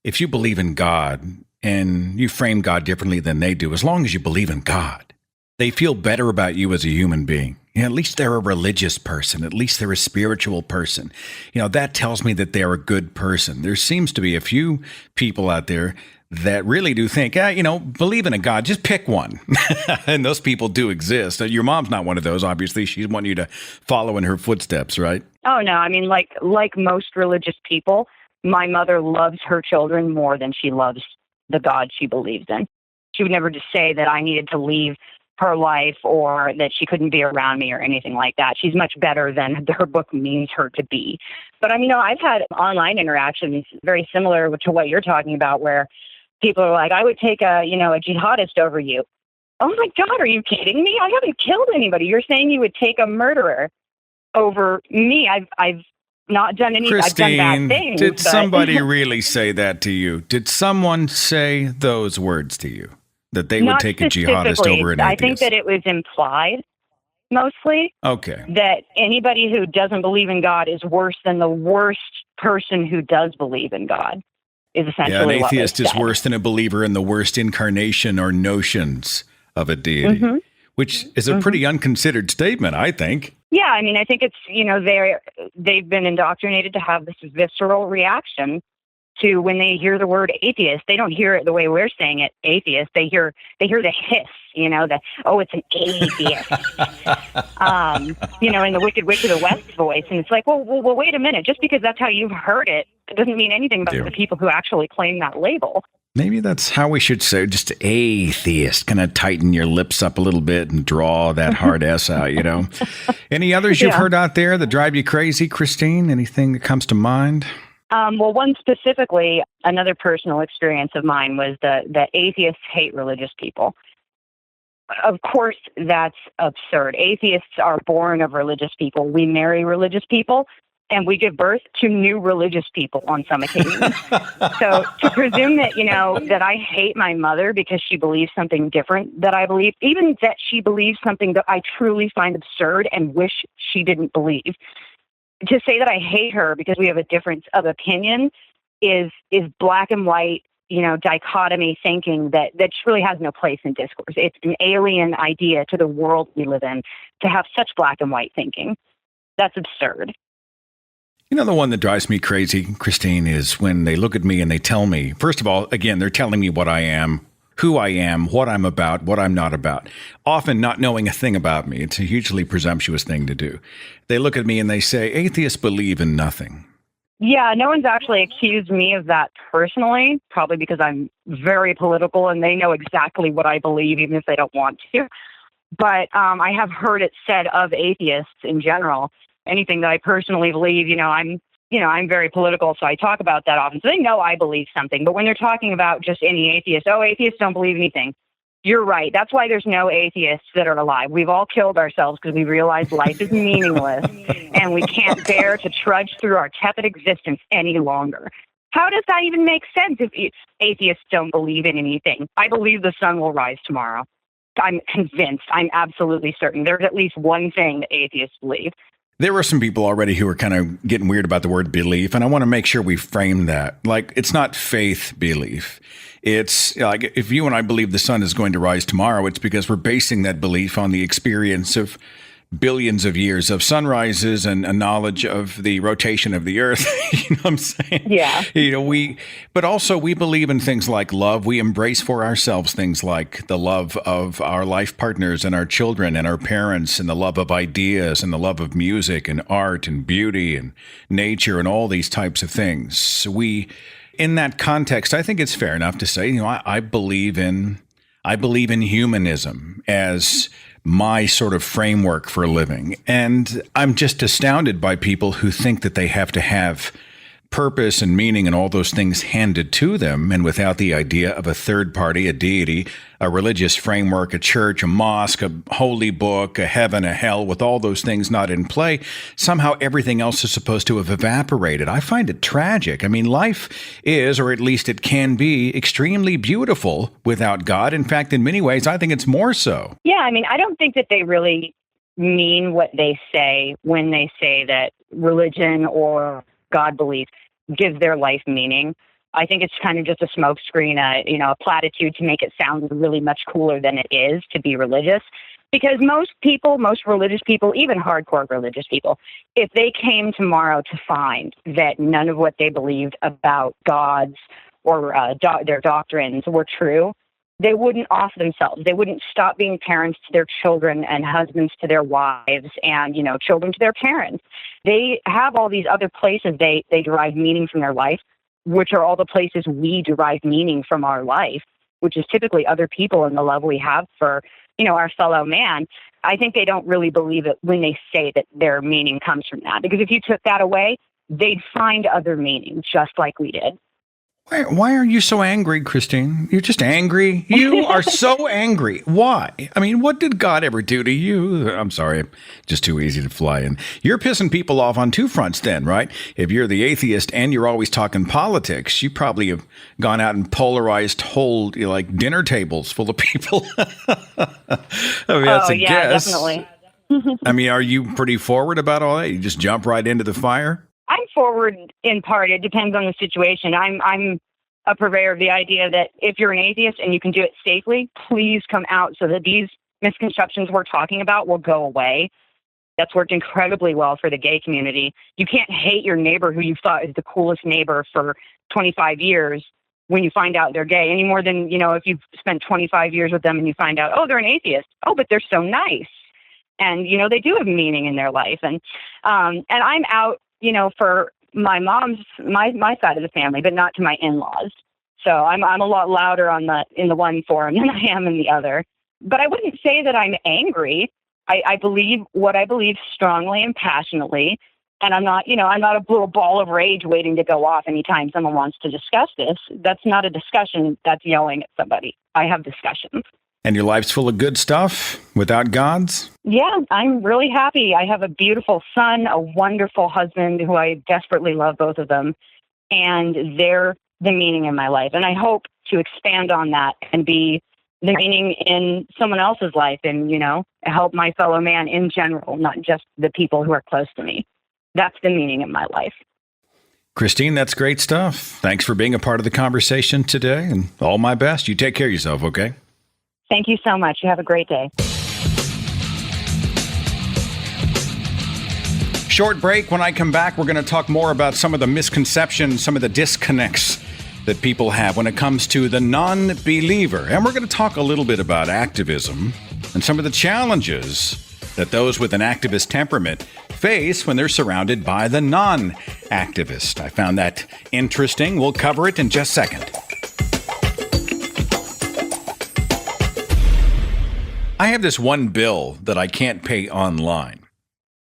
if you believe in God and you frame God differently than they do, as long as you believe in God, they feel better about you as a human being. At least they're a religious person. At least they're a spiritual person. That tells me that they're a good person. There seems to be a few people out there that really do think, believe in a God, just pick one. And those people do exist. Your mom's not one of those, obviously. She's wanting you to follow in her footsteps, right? Oh, no. I mean, like most religious people, my mother loves her children more than she loves the God she believes in. She would never just say that I needed to leave her life or that she couldn't be around me or anything like that. She's much better than her book means her to be. But I've had online interactions very similar to what you're talking about, where people are like, I would take a jihadist over you. Oh my God, are you kidding me? I haven't killed anybody. You're saying you would take a murderer over me. I've not done any. Christine, I've done bad things. Did somebody really say that to you? Did someone say those words to you? That they would take a jihadist over an atheist? I think that it was implied, mostly. Okay. That anybody who doesn't believe in God is worse than the worst person who does believe in God. Is essentially an atheist is worse than a believer in the worst incarnation or notions of a deity, which is a pretty unconsidered statement, I think. Yeah, I mean, I think it's, they've been indoctrinated to have this visceral reaction to when they hear the word atheist. They don't hear it the way we're saying it, atheist. They hear the hiss, it's an atheist, in the Wicked Witch of the West voice. And it's like, well, wait a minute. Just because that's how you've heard it It doesn't mean anything about the people who actually claim that label. Maybe that's how we should say, just atheist. Kind of tighten your lips up a little bit and draw that hard S out, you know. Any others you've heard out there that drive you crazy, Christine? Anything that comes to mind? Well, one specifically, another personal experience of mine was that atheists hate religious people. Of course, that's absurd. Atheists are born of religious people. We marry religious people, and we give birth to new religious people on some occasions. So to presume that, that I hate my mother because she believes something different that I believe, even that she believes something that I truly find absurd and wish she didn't believe, to say that I hate her because we have a difference of opinion is black and white, dichotomy thinking that really has no place in discourse. It's an alien idea to the world we live in to have such black and white thinking. That's absurd. The one that drives me crazy, Christine, is when they look at me and they tell me, first of all, again, they're telling me what I am, who I am, what I'm about, what I'm not about, often not knowing a thing about me. It's a hugely presumptuous thing to do. They look at me and they say, atheists believe in nothing. Yeah, no one's actually accused me of that personally, probably because I'm very political and they know exactly what I believe, even if they don't want to. But I have heard it said of atheists in general. Anything that I personally believe, I'm very political, so I talk about that often. So they know I believe something. But when they're talking about just any atheist, atheists don't believe anything. You're right. That's why there's no atheists that are alive. We've all killed ourselves because we realize life is meaningless and we can't bear to trudge through our tepid existence any longer. How does that even make sense if atheists don't believe in anything? I believe the sun will rise tomorrow. I'm convinced. I'm absolutely certain. There's at least one thing that atheists believe. There were some people already who were kind of getting weird about the word belief, and I want to make sure we frame that. Like, it's not faith belief. It's like if you and I believe the sun is going to rise tomorrow, it's because we're basing that belief on the experience of billions of years of sunrises and a knowledge of the rotation of the earth. You know what I'm saying? Yeah. But also we believe in things like love. We embrace for ourselves things like the love of our life partners and our children and our parents and the love of ideas and the love of music and art and beauty and nature and all these types of things. In that context, I think it's fair enough to say, I believe in humanism as my sort of framework for living. And I'm just astounded by people who think that they have to have purpose and meaning and all those things handed to them, and without the idea of a third party, a deity, a religious framework, a church, a mosque, a holy book, a heaven, a hell, with all those things not in play, somehow everything else is supposed to have evaporated. I find it tragic. I mean, life is, or at least it can be, extremely beautiful without God. In fact, in many ways, I think it's more so. Yeah, I mean, I don't think that they really mean what they say when they say that religion or God belief gives their life meaning. I think it's kind of just a smokescreen, a platitude to make it sound really much cooler than it is to be religious. Because most religious people, even hardcore religious people, if they came tomorrow to find that none of what they believed about gods or their doctrines were true, they wouldn't off themselves. They wouldn't stop being parents to their children and husbands to their wives and, children to their parents. They have all these other places they derive meaning from their life, which are all the places we derive meaning from our life, which is typically other people and the love we have for, our fellow man. I think they don't really believe it when they say that their meaning comes from that. Because if you took that away, they'd find other meaning just like we did. Why are you so angry, Christine? You're just angry. You are so angry. Why? I mean, what did God ever do to you? I'm sorry, just too easy to fly in. You're pissing people off on two fronts then, right? If you're the atheist and you're always talking politics, you probably have gone out and polarized whole dinner tables full of people. I mean, that's a guess. Definitely. I mean, are you pretty forward about all that? You just jump right into the fire? I'm forward in part. It depends on the situation. I'm a purveyor of the idea that if you're an atheist and you can do it safely, please come out so that these misconceptions we're talking about will go away. That's worked incredibly well for the gay community. You can't hate your neighbor who you thought is the coolest neighbor for 25 years when you find out they're gay, any more than, if you've spent 25 years with them and you find out, they're an atheist. Oh, but they're so nice. And, they do have meaning in their life. And I'm out, for my mom's my side of the family, but not to my in-laws. So I'm a lot louder in the one forum than I am in the other. But I wouldn't say that I'm angry. I believe what I believe strongly and passionately, and I'm not a little ball of rage waiting to go off anytime someone wants to discuss this. That's not a discussion. That's yelling at somebody. I have discussions. And your life's full of good stuff without gods? Yeah, I'm really happy. I have a beautiful son, a wonderful husband who I desperately love, both of them, and they're the meaning in my life. And I hope to expand on that and be the meaning in someone else's life and, help my fellow man in general, not just the people who are close to me. That's the meaning in my life. Christine, that's great stuff. Thanks for being a part of the conversation today, and all my best. You take care of yourself, okay? Thank you so much. You have a great day. Short break. When I come back, we're going to talk more about some of the misconceptions, some of the disconnects that people have when it comes to the non-believer. And we're going to talk a little bit about activism and some of the challenges that those with an activist temperament face when they're surrounded by the non-activist. I found that interesting. We'll cover it in just a second. I have this one bill that I can't pay online.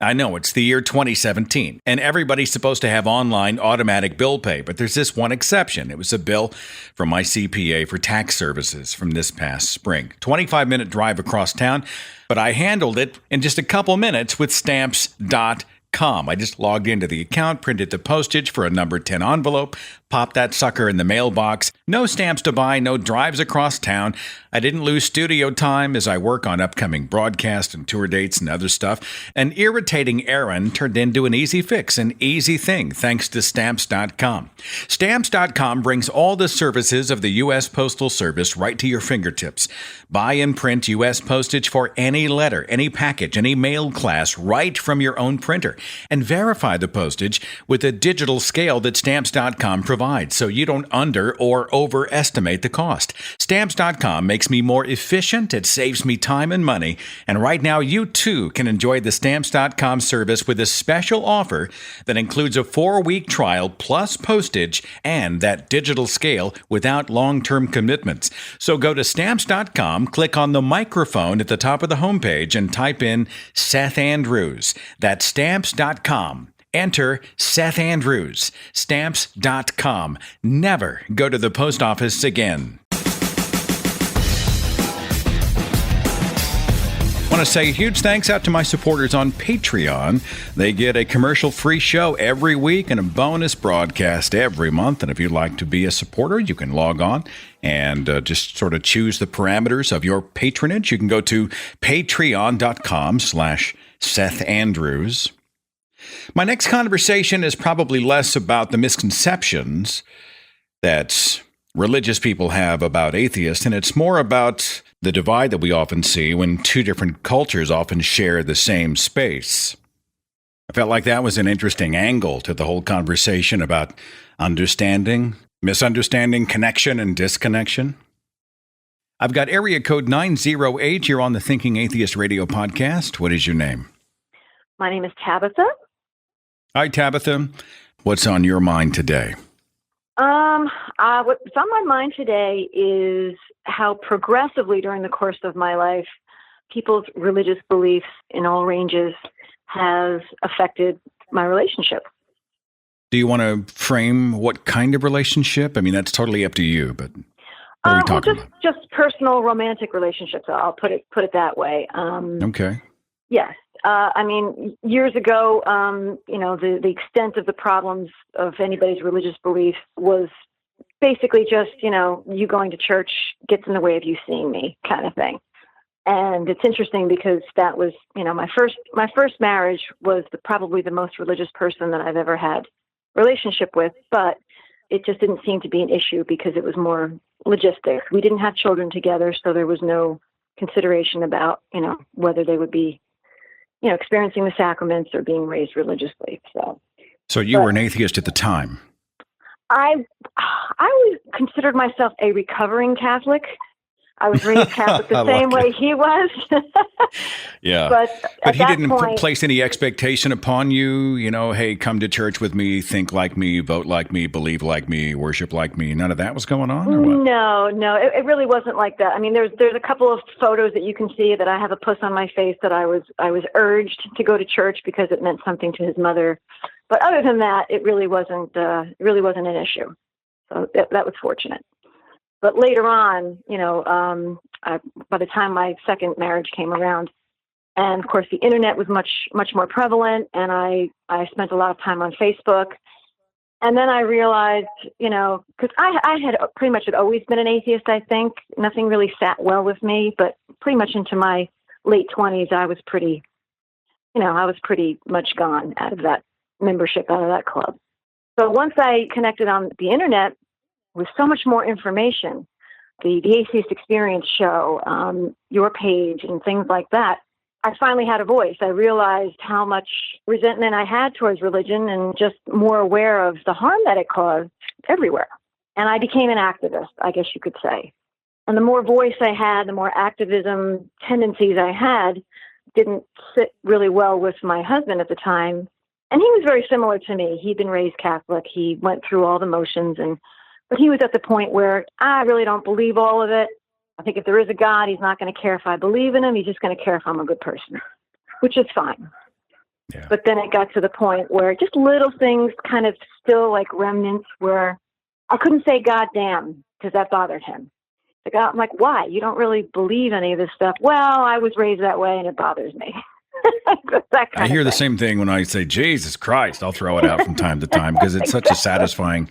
I know it's the year 2017, and everybody's supposed to have online automatic bill pay, but there's this one exception. It was a bill from my CPA for tax services from this past spring. 25-minute drive across town, but I handled it in just a couple minutes with Stamps.com. I just logged into the account, printed the postage for a number 10 envelope, popped that sucker in the mailbox. No stamps to buy, no drives across town. I didn't lose studio time as I work on upcoming broadcast and tour dates and other stuff. An irritating errand turned into an easy fix, an easy thing, thanks to Stamps.com. Stamps.com brings all the services of the U.S. Postal Service right to your fingertips. Buy and print U.S. postage for any letter, any package, any mail class, right from your own printer. And verify the postage with a digital scale that Stamps.com provides, so you don't under or overestimate the cost. Stamps.com makes me more efficient, it saves me time and money, and right now you too can enjoy the Stamps.com service with a special offer that includes a 4-week trial plus postage and that digital scale without long-term commitments. So go to Stamps.com, click on the microphone at the top of the homepage and type in Seth Andrews. That's Stamps.com. Enter Seth Andrews. Stamps.com. Never go to the post office again. I want to say a huge thanks out to my supporters on Patreon. They get a commercial-free show every week and a bonus broadcast every month. And if you'd like to be a supporter, you can log on and just sort of choose the parameters of your patronage. You can go to patreon.com/Seth Andrews. My next conversation is probably less about the misconceptions that religious people have about atheists, and it's more about the divide that we often see when two different cultures often share the same space. I felt like that was an interesting angle to the whole conversation about understanding, misunderstanding, connection, and disconnection. I've got area code 908. You're on the Thinking Atheist radio podcast. What is your name? My name is Tabitha. Hi, Tabitha. What's on your mind today? What's on my mind today is how progressively during the course of my life, people's religious beliefs in all ranges has affected my relationship. Do you want to frame what kind of relationship? I mean, that's totally up to you, but what are we talking about? Just personal romantic relationships. I'll put it that way. Okay. Yes. I mean, years ago, the extent of the problems of anybody's religious beliefs was basically just, you going to church gets in the way of you seeing me kind of thing. And it's interesting because that was, my first marriage was probably the most religious person that I've ever had relationship with, but it just didn't seem to be an issue because it was more logistic. We didn't have children together, so there was no consideration about, whether they would be experiencing the sacraments or being raised religiously. So you were an atheist at the time. I always considered myself a recovering Catholic. I was raised Catholic the same way he was. Yeah. But he didn't place any expectation upon you, hey, come to church with me, think like me, vote like me, believe like me, worship like me. None of that was going on, or what? No, it really wasn't like that. I mean, there's a couple of photos that you can see that I have a puss on my face that I was urged to go to church because it meant something to his mother. But other than that, it really wasn't an issue. So that was fortunate. But later on, by the time my second marriage came around, and of course the internet was much, much more prevalent, and I spent a lot of time on Facebook. And then I realized, because I had pretty much had always been an atheist, I think. Nothing really sat well with me, but pretty much into my late 20s, I was pretty much gone out of that membership, out of that club. So once I connected on the internet, with so much more information, the Atheist Experience show, your page, and things like that, I finally had a voice. I realized how much resentment I had towards religion and just more aware of the harm that it caused everywhere. And I became an activist, I guess you could say. And the more voice I had, the more activism tendencies I had, didn't sit really well with my husband at the time. And he was very similar to me. He'd been raised Catholic. He went through all the motions, but he was at the point where I really don't believe all of it. I think if there is a God, he's not going to care if I believe in him. He's just going to care if I'm a good person, which is fine. Yeah. But then it got to the point where just little things kind of still like remnants where I couldn't say God damn because that bothered him. I'm like, why? You don't really believe any of this stuff. Well, I was raised that way and it bothers me. I hear the same thing when I say, Jesus Christ. I'll throw it out from time to time because it's such a satisfying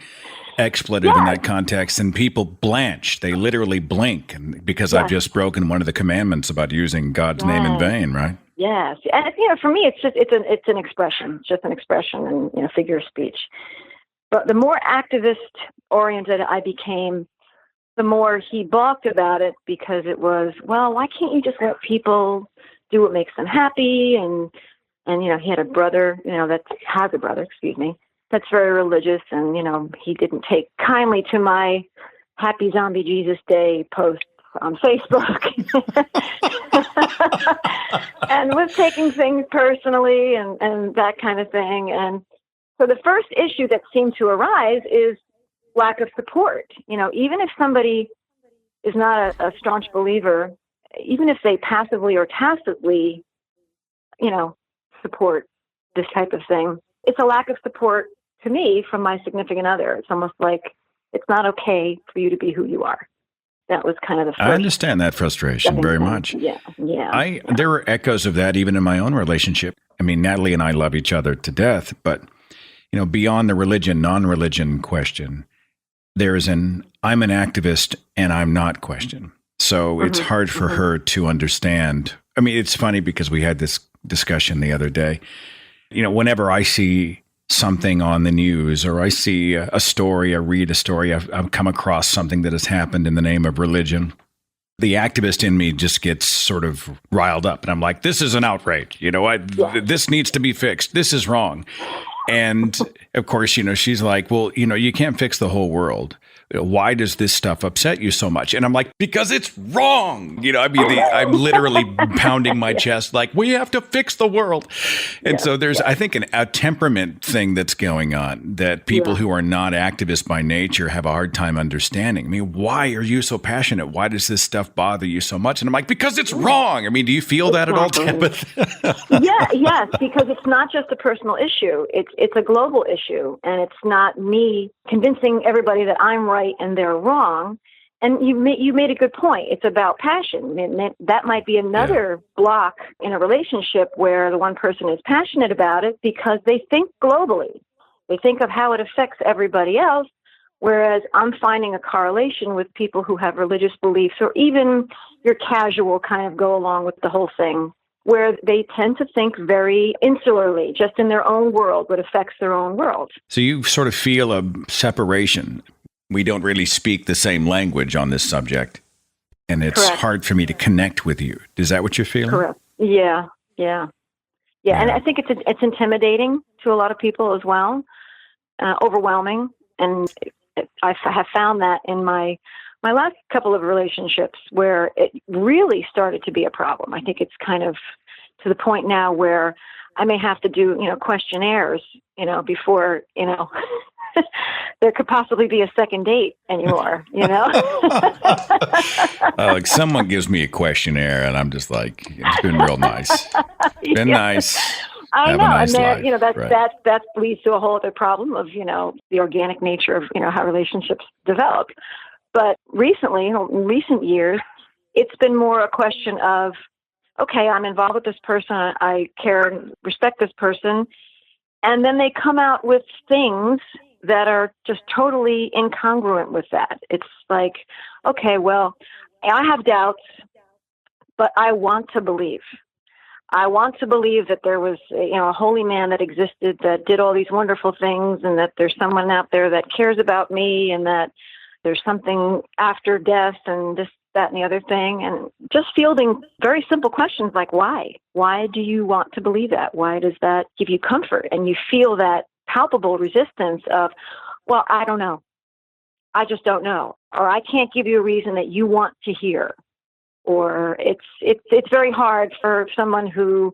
expletive in that context, and people blanch. They literally blink because I've just broken one of the commandments about using God's name in vain, right? Yes. And, for me, it's an expression. It's just an expression and, figure of speech. But the more activist-oriented I became, the more he balked about it because it was, well, why can't you just let people do what makes them happy? And he had a brother, that's very religious, and, he didn't take kindly to my Happy Zombie Jesus Day post on Facebook and was taking things personally and that kind of thing. And so the first issue that seemed to arise is lack of support. Even if somebody is not a staunch believer, even if they passively or tacitly, support this type of thing, it's a lack of support to me from my significant other. It's almost like it's not okay for you to be who you are. That was kind of the first. I understand that frustration very much. Yeah. There were echoes of that even in my own relationship. I mean, Natalie and I love each other to death, but, beyond the religion, non-religion question, there's I'm an activist and I'm not question. So it's hard for her to understand. I mean, it's funny because we had this discussion the other day. Whenever I see something on the news or I see a story, I read a story, I've come across something that has happened in the name of religion, the activist in me just gets sort of riled up. And I'm like, this is an outrage. This needs to be fixed. This is wrong. And of course, she's like, well, you can't fix the whole world. Why does this stuff upset you so much? And I'm like, because it's wrong. I'm literally pounding my chest like, we have to fix the world. And so there's, I think, a temperament thing that's going on that people who are not activists by nature have a hard time understanding. I mean, why are you so passionate? Why does this stuff bother you so much? And I'm like, because it's wrong. I mean, do you feel that at all, Tabitha? Yes, because it's not just a personal issue. It's a global issue. And it's not me convincing everybody that I'm right and they're wrong. And you made a good point. It's about passion. That might be another block in a relationship where the one person is passionate about it because they think globally. They think of how it affects everybody else, whereas I'm finding a correlation with people who have religious beliefs or even your casual kind of go along with the whole thing, where they tend to think very insularly, just in their own world, what affects their own world. So you sort of feel a separation. We don't really speak the same language on this subject, and it's hard for me to connect with you. Is that what you're feeling? Correct. Yeah. And I think it's intimidating to a lot of people as well, overwhelming. And I have found that in my my last couple of relationships where it really started to be a problem. I think it's kind of to the point now where I may have to do, questionnaires, before, there could possibly be a second date anymore, Like someone gives me a questionnaire and I'm just like, it's been real nice. Been nice. I Have know. a nice And there, life. that leads to a whole other problem of, the organic nature of, how relationships develop. But recently, in recent years, it's been more a question of, okay, I'm involved with this person. I care and respect this person. And then they come out with things that are just totally incongruent with that. It's like, okay, well, I have doubts, but I want to believe. I want to believe that there was, a holy man that existed that did all these wonderful things, and that there's someone out there that cares about me, and that there's something after death, and this, that, and the other thing. And just fielding very simple questions like, why? Why do you want to believe that? Why does that give you comfort? And you feel that palpable resistance of, well, I don't know. I just don't know. Or I can't give you a reason that you want to hear. Or it's very hard for someone who,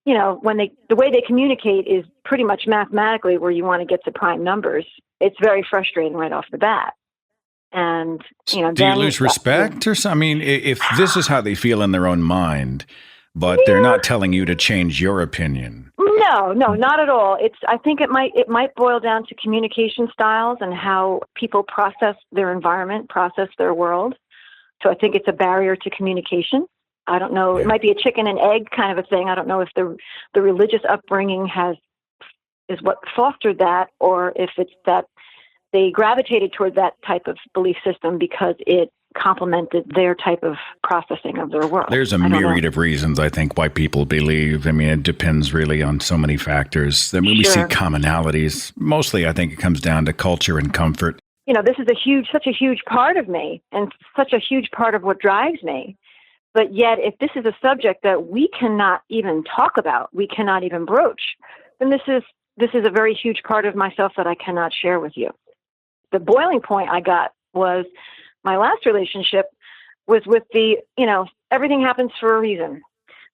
the way they communicate is pretty much mathematically where you want to get to prime numbers. It's very frustrating right off the bat. And, do you lose respect or something? I mean, if this is how they feel in their own mind, but they're not telling you to change your opinion. No, not at all. I think it might boil down to communication styles and how people process their environment, process their world. So I think it's a barrier to communication. I don't know. It might be a chicken and egg kind of a thing. I don't know if the religious upbringing is what fostered that, or if it's that they gravitated toward that type of belief system because it complemented their type of processing of their world. There's a myriad of reasons, I think, why people believe. I mean, it depends really on so many factors. I mean, we see commonalities. Mostly, I think it comes down to culture and comfort. This is such a huge part of me and such a huge part of what drives me. But yet, if this is a subject that we cannot even talk about, we cannot even broach, then this is a very huge part of myself that I cannot share with you. The boiling point I got was my last relationship was with everything happens for a reason.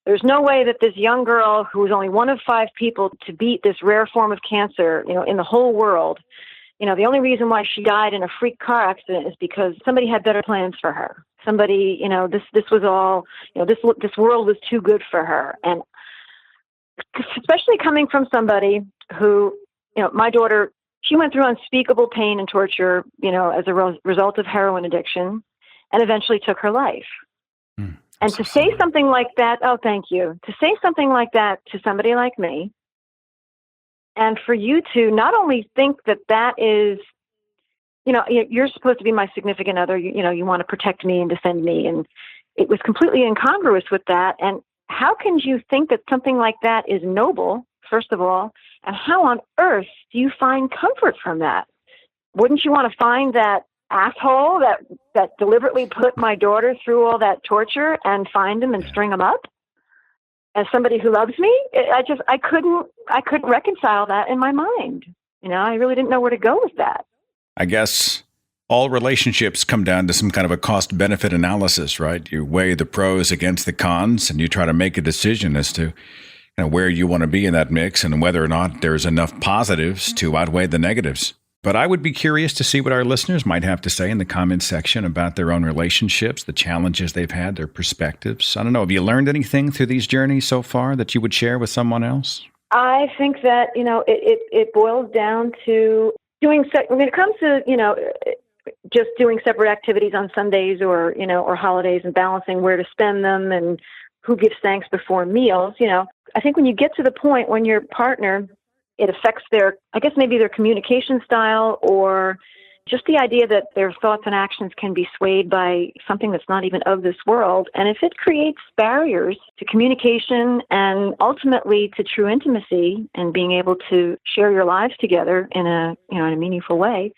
There's no way that this young girl who was only one of 5 people to beat this rare form of cancer, in the whole world, the only reason why she died in a freak car accident is because somebody had better plans for her. Somebody, this was all, this world was too good for her. And especially coming from somebody who, my daughter, she went through unspeakable pain and torture, as a result of heroin addiction, and eventually took her life. And to say something like that, oh, thank you. To say something like that to somebody like me, and for you to not only think that is, you're supposed to be my significant other, you want to protect me and defend me. And it was completely incongruous with that. And how can you think that something like that is noble, first of all? And how on earth do you find comfort from that? Wouldn't you want to find that asshole that deliberately put my daughter through all that torture and find him and string him up? As somebody who loves me, I couldn't reconcile that in my mind. I really didn't know where to go with that. I guess all relationships come down to some kind of a cost-benefit analysis, right? You weigh the pros against the cons, and you try to make a decision as to where you want to be in that mix and whether or not there's enough positives to outweigh the negatives. But I would be curious to see what our listeners might have to say in the comments section about their own relationships, the challenges they've had, their perspectives. I don't know. Have you learned anything through these journeys so far that you would share with someone else? I think that, it boils down to when it comes to, just doing separate activities on Sundays or holidays and balancing where to spend them and who gives thanks before meals. I think when you get to the point when your partner, it affects their communication style, or just the idea that their thoughts and actions can be swayed by something that's not even of this world. And if it creates barriers to communication and ultimately to true intimacy and being able to share your lives together in a meaningful way,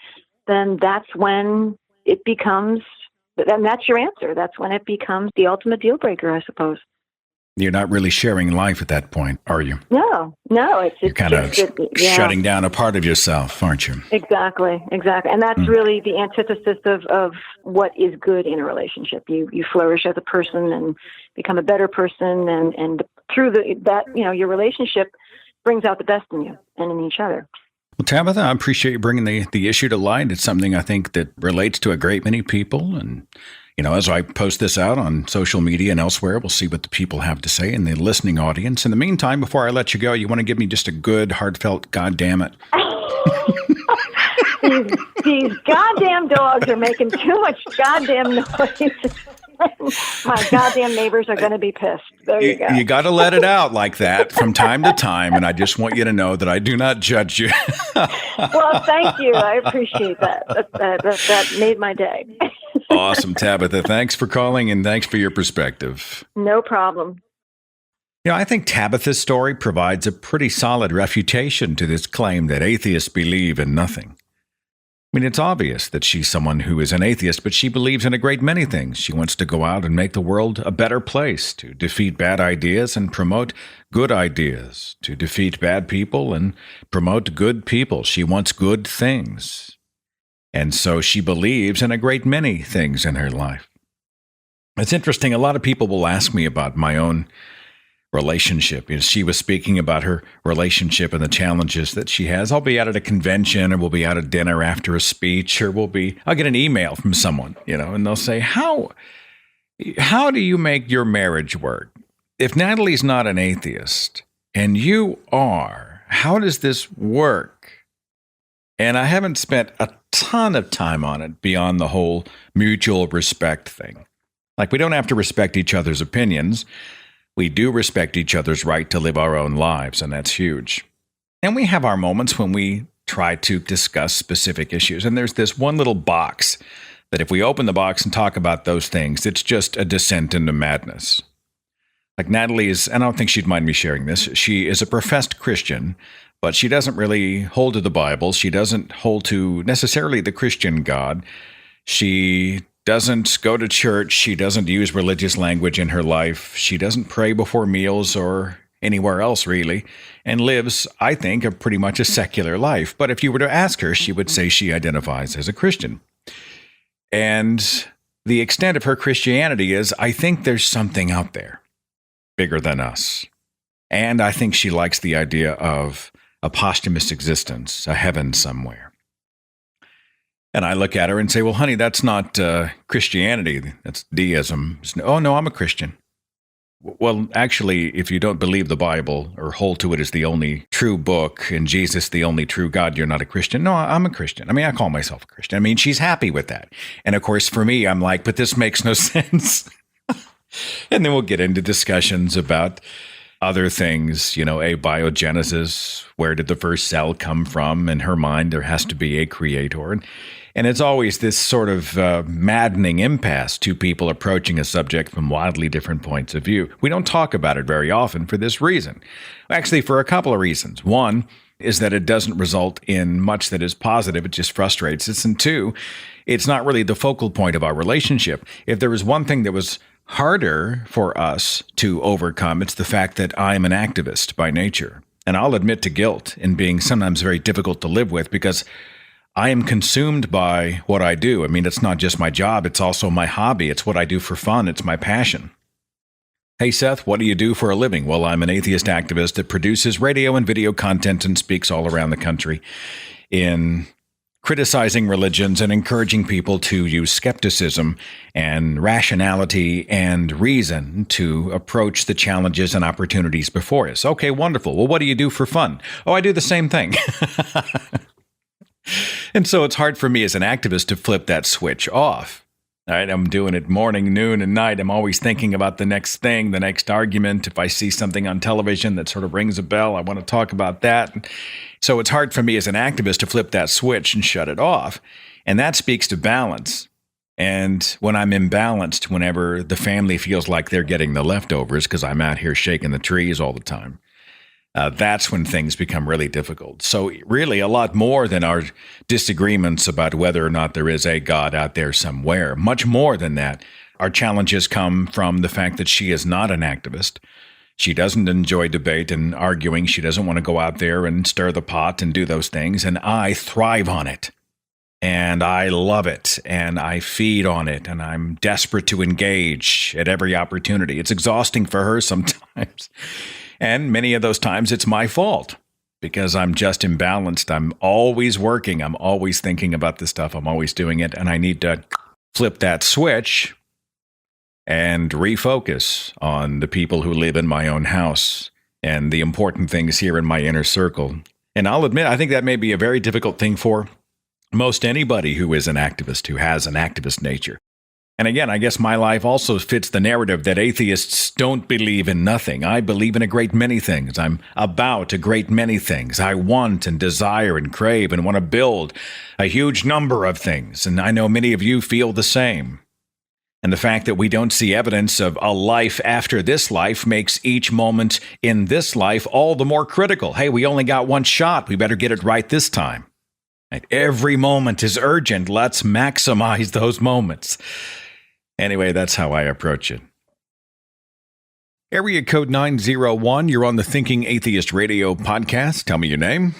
then that's when it becomes, and that's your answer. That's when it becomes the ultimate deal breaker, I suppose. You're not really sharing life at that point, are you? No, it's You're kind of shutting down a part of yourself, aren't you? Exactly. And that's really the antithesis of what is good in a relationship. You flourish as a person and become a better person, and through your relationship brings out the best in you and in each other. Well, Tabitha, I appreciate you bringing the issue to light. It's something I think that relates to a great many people. And, as I post this out on social media and elsewhere, we'll see what the people have to say in the listening audience. In the meantime, before I let you go, you want to give me just a good, heartfelt, God damn it. These goddamn dogs are making too much goddamn noise. My goddamn neighbors are going to be pissed. There you go. You got to let it out like that from time to time, and I just want you to know that I do not judge you. Well, thank you. I appreciate that. That made my day. Awesome, Tabitha. Thanks for calling, and thanks for your perspective. No problem. I think Tabitha's story provides a pretty solid refutation to this claim that atheists believe in nothing. It's obvious that she's someone who is an atheist, but she believes in a great many things. She wants to go out and make the world a better place, to defeat bad ideas and promote good ideas, to defeat bad people and promote good people. She wants good things. And so she believes in a great many things in her life. It's interesting. A lot of people will ask me about my own relationship. She was speaking about her relationship and the challenges that she has. I'll be out at a convention, or we'll be out at dinner after a speech, or I'll get an email from someone, and they'll say, how do you make your marriage work? If Natalie's not an atheist and you are, how does this work? And I haven't spent a ton of time on it beyond the whole mutual respect thing. Like, we don't have to respect each other's opinions. We do respect each other's right to live our own lives, and that's huge. And we have our moments when we try to discuss specific issues. And there's this one little box that if we open the box and talk about those things, it's just a descent into madness. Like, Natalie is, and I don't think she'd mind me sharing this, she is a professed Christian, but she doesn't really hold to the Bible. She doesn't hold to necessarily the Christian God. She doesn't go to church. She doesn't use religious language in her life. She doesn't pray before meals or anywhere else, really, and lives, I think, pretty much a secular life. But if you were to ask her, she would say she identifies as a Christian. And the extent of her Christianity is, I think there's something out there bigger than us. And I think she likes the idea of a posthumous existence, a heaven somewhere. And I look at her and say, well, honey, that's not Christianity. That's deism. Oh, no, I'm a Christian. Well, actually, if you don't believe the Bible or hold to it as the only true book and Jesus the only true God, you're not a Christian. No, I'm a Christian. I call myself a Christian. She's happy with that. And of course, for me, I'm like, but this makes no sense. And then we'll get into discussions about other things, abiogenesis. Where did the first cell come from? In her mind, there has to be a creator. And it's always this sort of maddening impasse, two people approaching a subject from wildly different points of view. We don't talk about it very often for this reason. Actually, for a couple of reasons. One is that it doesn't result in much that is positive. It just frustrates us. And two, it's not really the focal point of our relationship. If there was one thing that was harder for us to overcome, it's the fact that I'm an activist by nature. And I'll admit to guilt in being sometimes very difficult to live with, because I am consumed by what I do. It's not just my job. It's also my hobby. It's what I do for fun. It's my passion. Hey, Seth, what do you do for a living? Well, I'm an atheist activist that produces radio and video content and speaks all around the country in criticizing religions and encouraging people to use skepticism and rationality and reason to approach the challenges and opportunities before us. Okay, wonderful. Well, what do you do for fun? Oh, I do the same thing. And so it's hard for me as an activist to flip that switch off. All right, I'm doing it morning, noon, and night. I'm always thinking about the next thing, the next argument. If I see something on television that sort of rings a bell, I want to talk about that. So it's hard for me as an activist to flip that switch and shut it off. And that speaks to balance. And when I'm imbalanced, whenever the family feels like they're getting the leftovers because I'm out here shaking the trees all the time, that's when things become really difficult. So really, a lot more than our disagreements about whether or not there is a God out there somewhere, much more than that, our challenges come from the fact that she is not an activist. She doesn't enjoy debate and arguing. She doesn't want to go out there and stir the pot and do those things. And I thrive on it. And I love it. And I feed on it. And I'm desperate to engage at every opportunity. It's exhausting for her sometimes. And many of those times it's my fault because I'm just imbalanced. I'm always working. I'm always thinking about this stuff. I'm always doing it. And I need to flip that switch and refocus on the people who live in my own house and the important things here in my inner circle. And I'll admit, I think that may be a very difficult thing for most anybody who is an activist, who has an activist nature. And again, I guess my life also fits the narrative that atheists don't believe in nothing. I believe in a great many things. I'm about a great many things. I want and desire and crave and want to build a huge number of things. And I know many of you feel the same. And the fact that we don't see evidence of a life after this life makes each moment in this life all the more critical. Hey, we only got one shot. We better get it right this time. Right? Every moment is urgent. Let's maximize those moments. Anyway, that's how I approach it. Area code 901, you're on the Thinking Atheist Radio podcast. Tell me your name.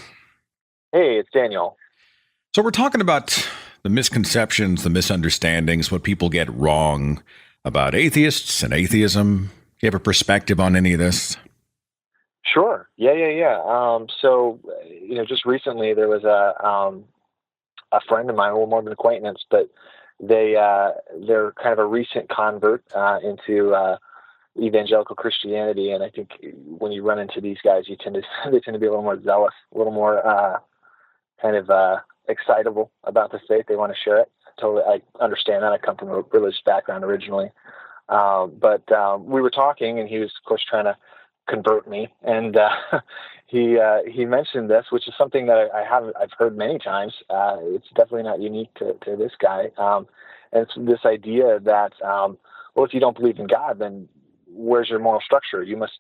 Hey, it's Daniel. So we're talking about the misconceptions, the misunderstandings, what people get wrong about atheists and atheism. Do you have a perspective on any of this? Sure. Yeah. So, just recently there was a friend of mine, a little more of an acquaintance, but they're kind of a recent convert into evangelical Christianity, and I think when you run into these guys, they tend to be a little more zealous, a little more excitable about the faith. They want to share it. Totally, I understand that. I come from a religious background originally, but we were talking, and he was, of course, trying to convert me, and he mentioned this, which is something that I've heard many times. It's definitely not unique to this guy, and it's this idea that if you don't believe in God, then where's your moral structure? You must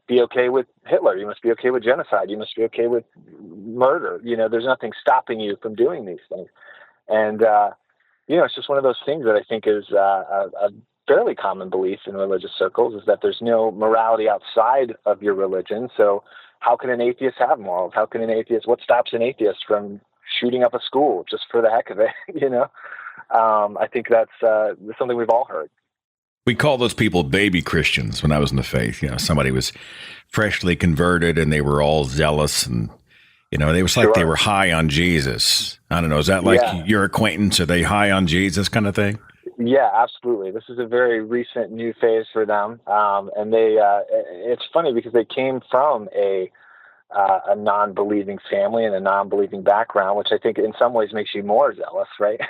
be okay with Hitler. You must be okay with genocide. You must be okay with murder. There's nothing stopping you from doing these things. And, it's just one of those things that I think is a fairly common belief in religious circles, is that there's no morality outside of your religion. So how can an atheist have morals? What stops an atheist from shooting up a school just for the heck of it? I think that's something we've all heard. We call those people baby Christians when I was in the faith. Somebody was freshly converted and they were all zealous and, they was like Sure. They were high on Jesus. I don't know. Is that like your acquaintance? Are they high on Jesus kind of thing? Yeah, absolutely. This is a very recent new phase for them. And it's funny because they came from a non-believing family and a non-believing background, which I think in some ways makes you more zealous, right?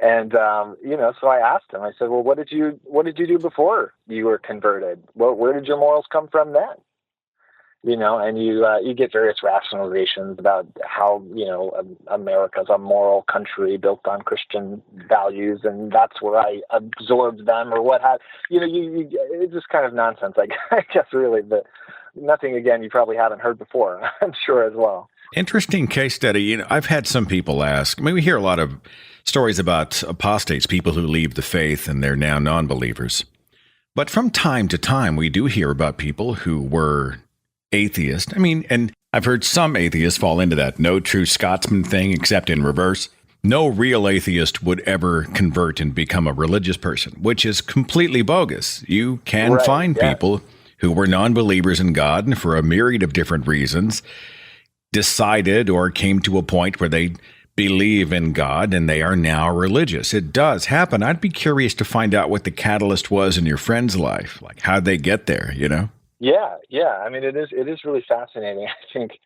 And so I asked him. I said, "Well, what did you do before you were converted? Well, where did your morals come from then?" And you get various rationalizations about how America's a moral country built on Christian values, and that's where I absorbed them, or what have it's just kind of nonsense, I guess, really, but nothing, again, you probably haven't heard before, I'm sure, as well. Interesting case study. I've had some people ask. We hear a lot of stories about apostates, people who leave the faith and they're now non-believers. But from time to time, we do hear about people who were atheist. And I've heard some atheists fall into that no true Scotsman thing, except in reverse. No real atheist would ever convert and become a religious person, which is completely bogus. You can find people who were non-believers in God and for a myriad of different reasons decided or came to a point where they believe in God and they are now religious. It does happen. I'd be curious to find out what the catalyst was in your friend's life. Like, how'd they get there, Yeah. It is really fascinating, I think,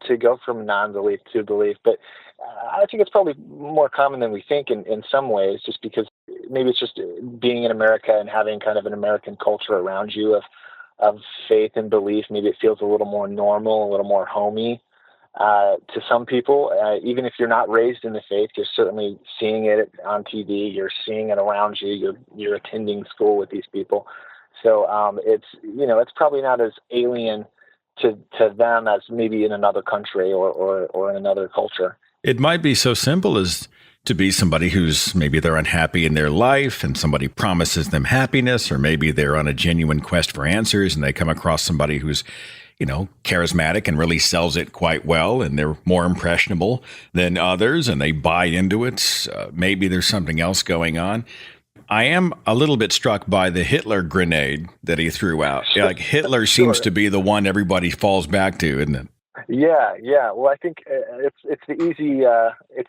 to go from non-belief to belief. But I think it's probably more common than we think in some ways, just because maybe it's just being in America and having kind of an American culture around you of faith and belief. Maybe it feels a little more normal, a little more homey to some people. Even if you're not raised in the faith, you're certainly seeing it on TV. You're seeing it around you. You're attending school with these people. So it's probably not as alien to them as maybe in another country or in another culture. It might be so simple as to be somebody who's maybe they're unhappy in their life and somebody promises them happiness, or maybe they're on a genuine quest for answers and they come across somebody who's, charismatic and really sells it quite well, and they're more impressionable than others and they buy into it. Maybe there's something else going on. I am a little bit struck by the Hitler grenade that he threw out. Like Hitler seems to be the one everybody falls back to, isn't it? Yeah. Well, I think it's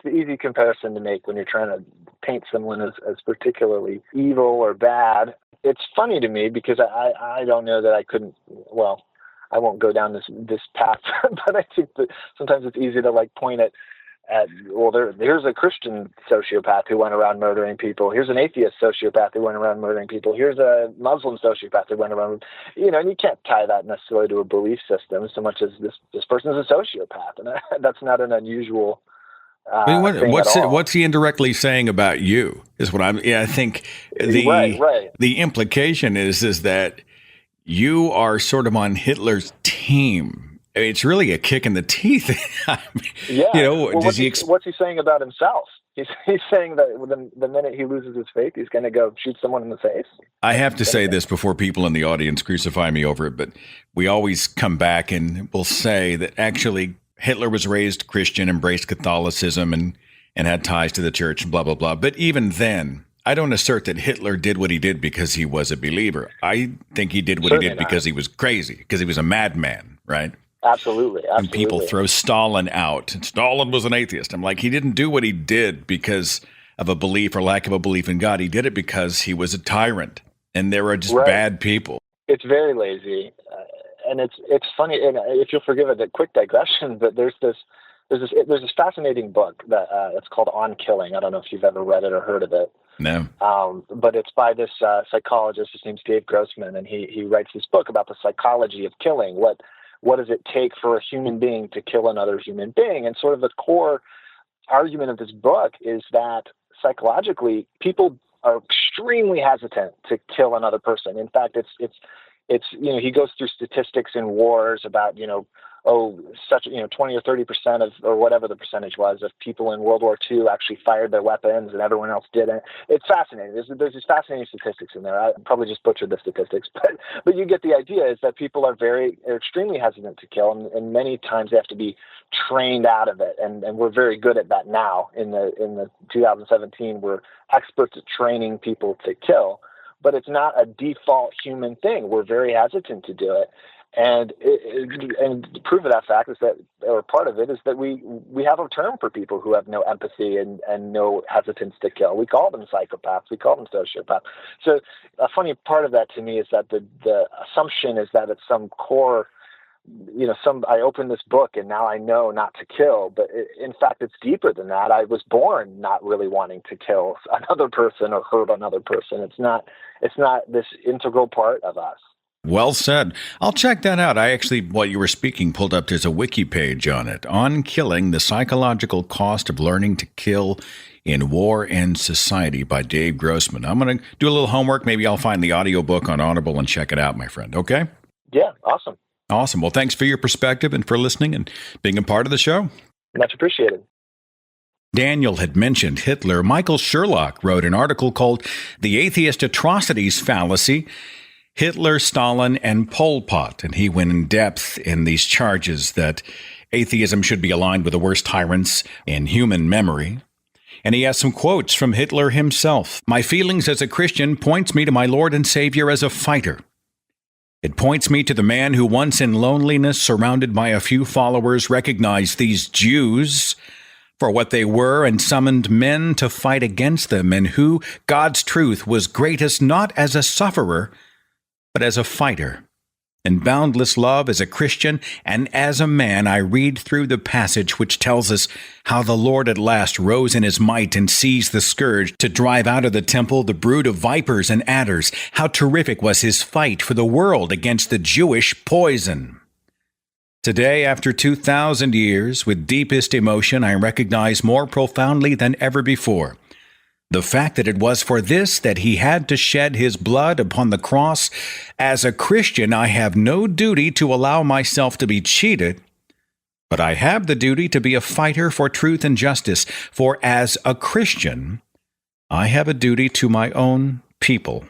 the easy comparison to make when you're trying to paint someone as particularly evil or bad. It's funny to me because I don't know that I couldn't. Well, I won't go down this path, but I think that sometimes it's easy to point at here's a Christian sociopath who went around murdering people. Here's an atheist sociopath who went around murdering people. Here's a Muslim sociopath who went around, and you can't tie that necessarily to a belief system so much as this person is a sociopath, and that's not an unusual thing at all. What's he indirectly saying about you? Is what I think the implication is that you are sort of on Hitler's team. It's really a kick in the teeth. What's he saying about himself? He's saying that the minute he loses his faith, he's going to go shoot someone in the face. I have to say this before people in the audience crucify me over it, but we always come back and we'll say that actually Hitler was raised Christian, embraced Catholicism, and had ties to the church, and blah, blah, blah. But even then, I don't assert that Hitler did what he did because he was a believer. I think he did what he did because he was crazy, because he was a madman, right? Absolutely. And people throw Stalin out. Stalin was an atheist. I'm like, he didn't do what he did because of a belief or lack of a belief in God. He did it because he was a tyrant, and there are just bad people. It's very lazy, and it's funny. And if you'll forgive a quick digression, but there's this fascinating book that it's called On Killing. I don't know if you've ever read it or heard of it. No. But it's by this psychologist. His name's Dave Grossman, and he writes this book about the psychology of killing. What does it take for a human being to kill another human being? And sort of the core argument of this book is that psychologically, people are extremely hesitant to kill another person. In fact, it's he goes through statistics in wars about 20 or 30% of, or whatever the percentage was, of people in World War II actually fired their weapons and everyone else didn't. It's fascinating. There's these fascinating statistics in there. I probably just butchered the statistics, but you get the idea is that people are extremely hesitant to kill, and many times they have to be trained out of it. And we're very good at that now in the 2017. We're experts at training people to kill, but it's not a default human thing. We're very hesitant to do it. And the proof of that fact is that, or part of it is that we have a term for people who have no empathy and no hesitance to kill. We call them psychopaths. We call them sociopaths. So a funny part of that to me is that the assumption is that it's some core, I opened this book and now I know not to kill. But in fact, it's deeper than that. I was born not really wanting to kill another person or hurt another person. It's not this integral part of us. Well said. I'll check that out. I actually, while you were speaking, pulled up, there's a wiki page on it. On Killing, the Psychological Cost of Learning to Kill in War and Society by Dave Grossman. I'm going to do a little homework. Maybe I'll find the audiobook on Audible and check it out, my friend. Okay? Yeah, awesome. Awesome. Well, thanks for your perspective and for listening and being a part of the show. Much appreciated. Daniel had mentioned Hitler. Michael Sherlock wrote an article called The Atheist Atrocities Fallacy, Hitler, Stalin, and Pol Pot, and he went in depth in these charges that atheism should be aligned with the worst tyrants in human memory. And he has some quotes from Hitler himself. My feelings as a Christian points me to my Lord and Savior as a fighter. It points me to the man who once in loneliness, surrounded by a few followers, recognized these Jews for what they were and summoned men to fight against them, and who God's truth was greatest not as a sufferer, but as a fighter. In boundless love as a Christian and as a man, I read through the passage which tells us how the Lord at last rose in his might and seized the scourge to drive out of the temple the brood of vipers and adders. How terrific was his fight for the world against the Jewish poison. Today, after 2,000 years, with deepest emotion, I recognize more profoundly than ever before the fact that it was for this that he had to shed his blood upon the cross. As a Christian, I have no duty to allow myself to be cheated, But I have the duty to be a fighter for truth and justice, for as a Christian, I have a duty to my own people.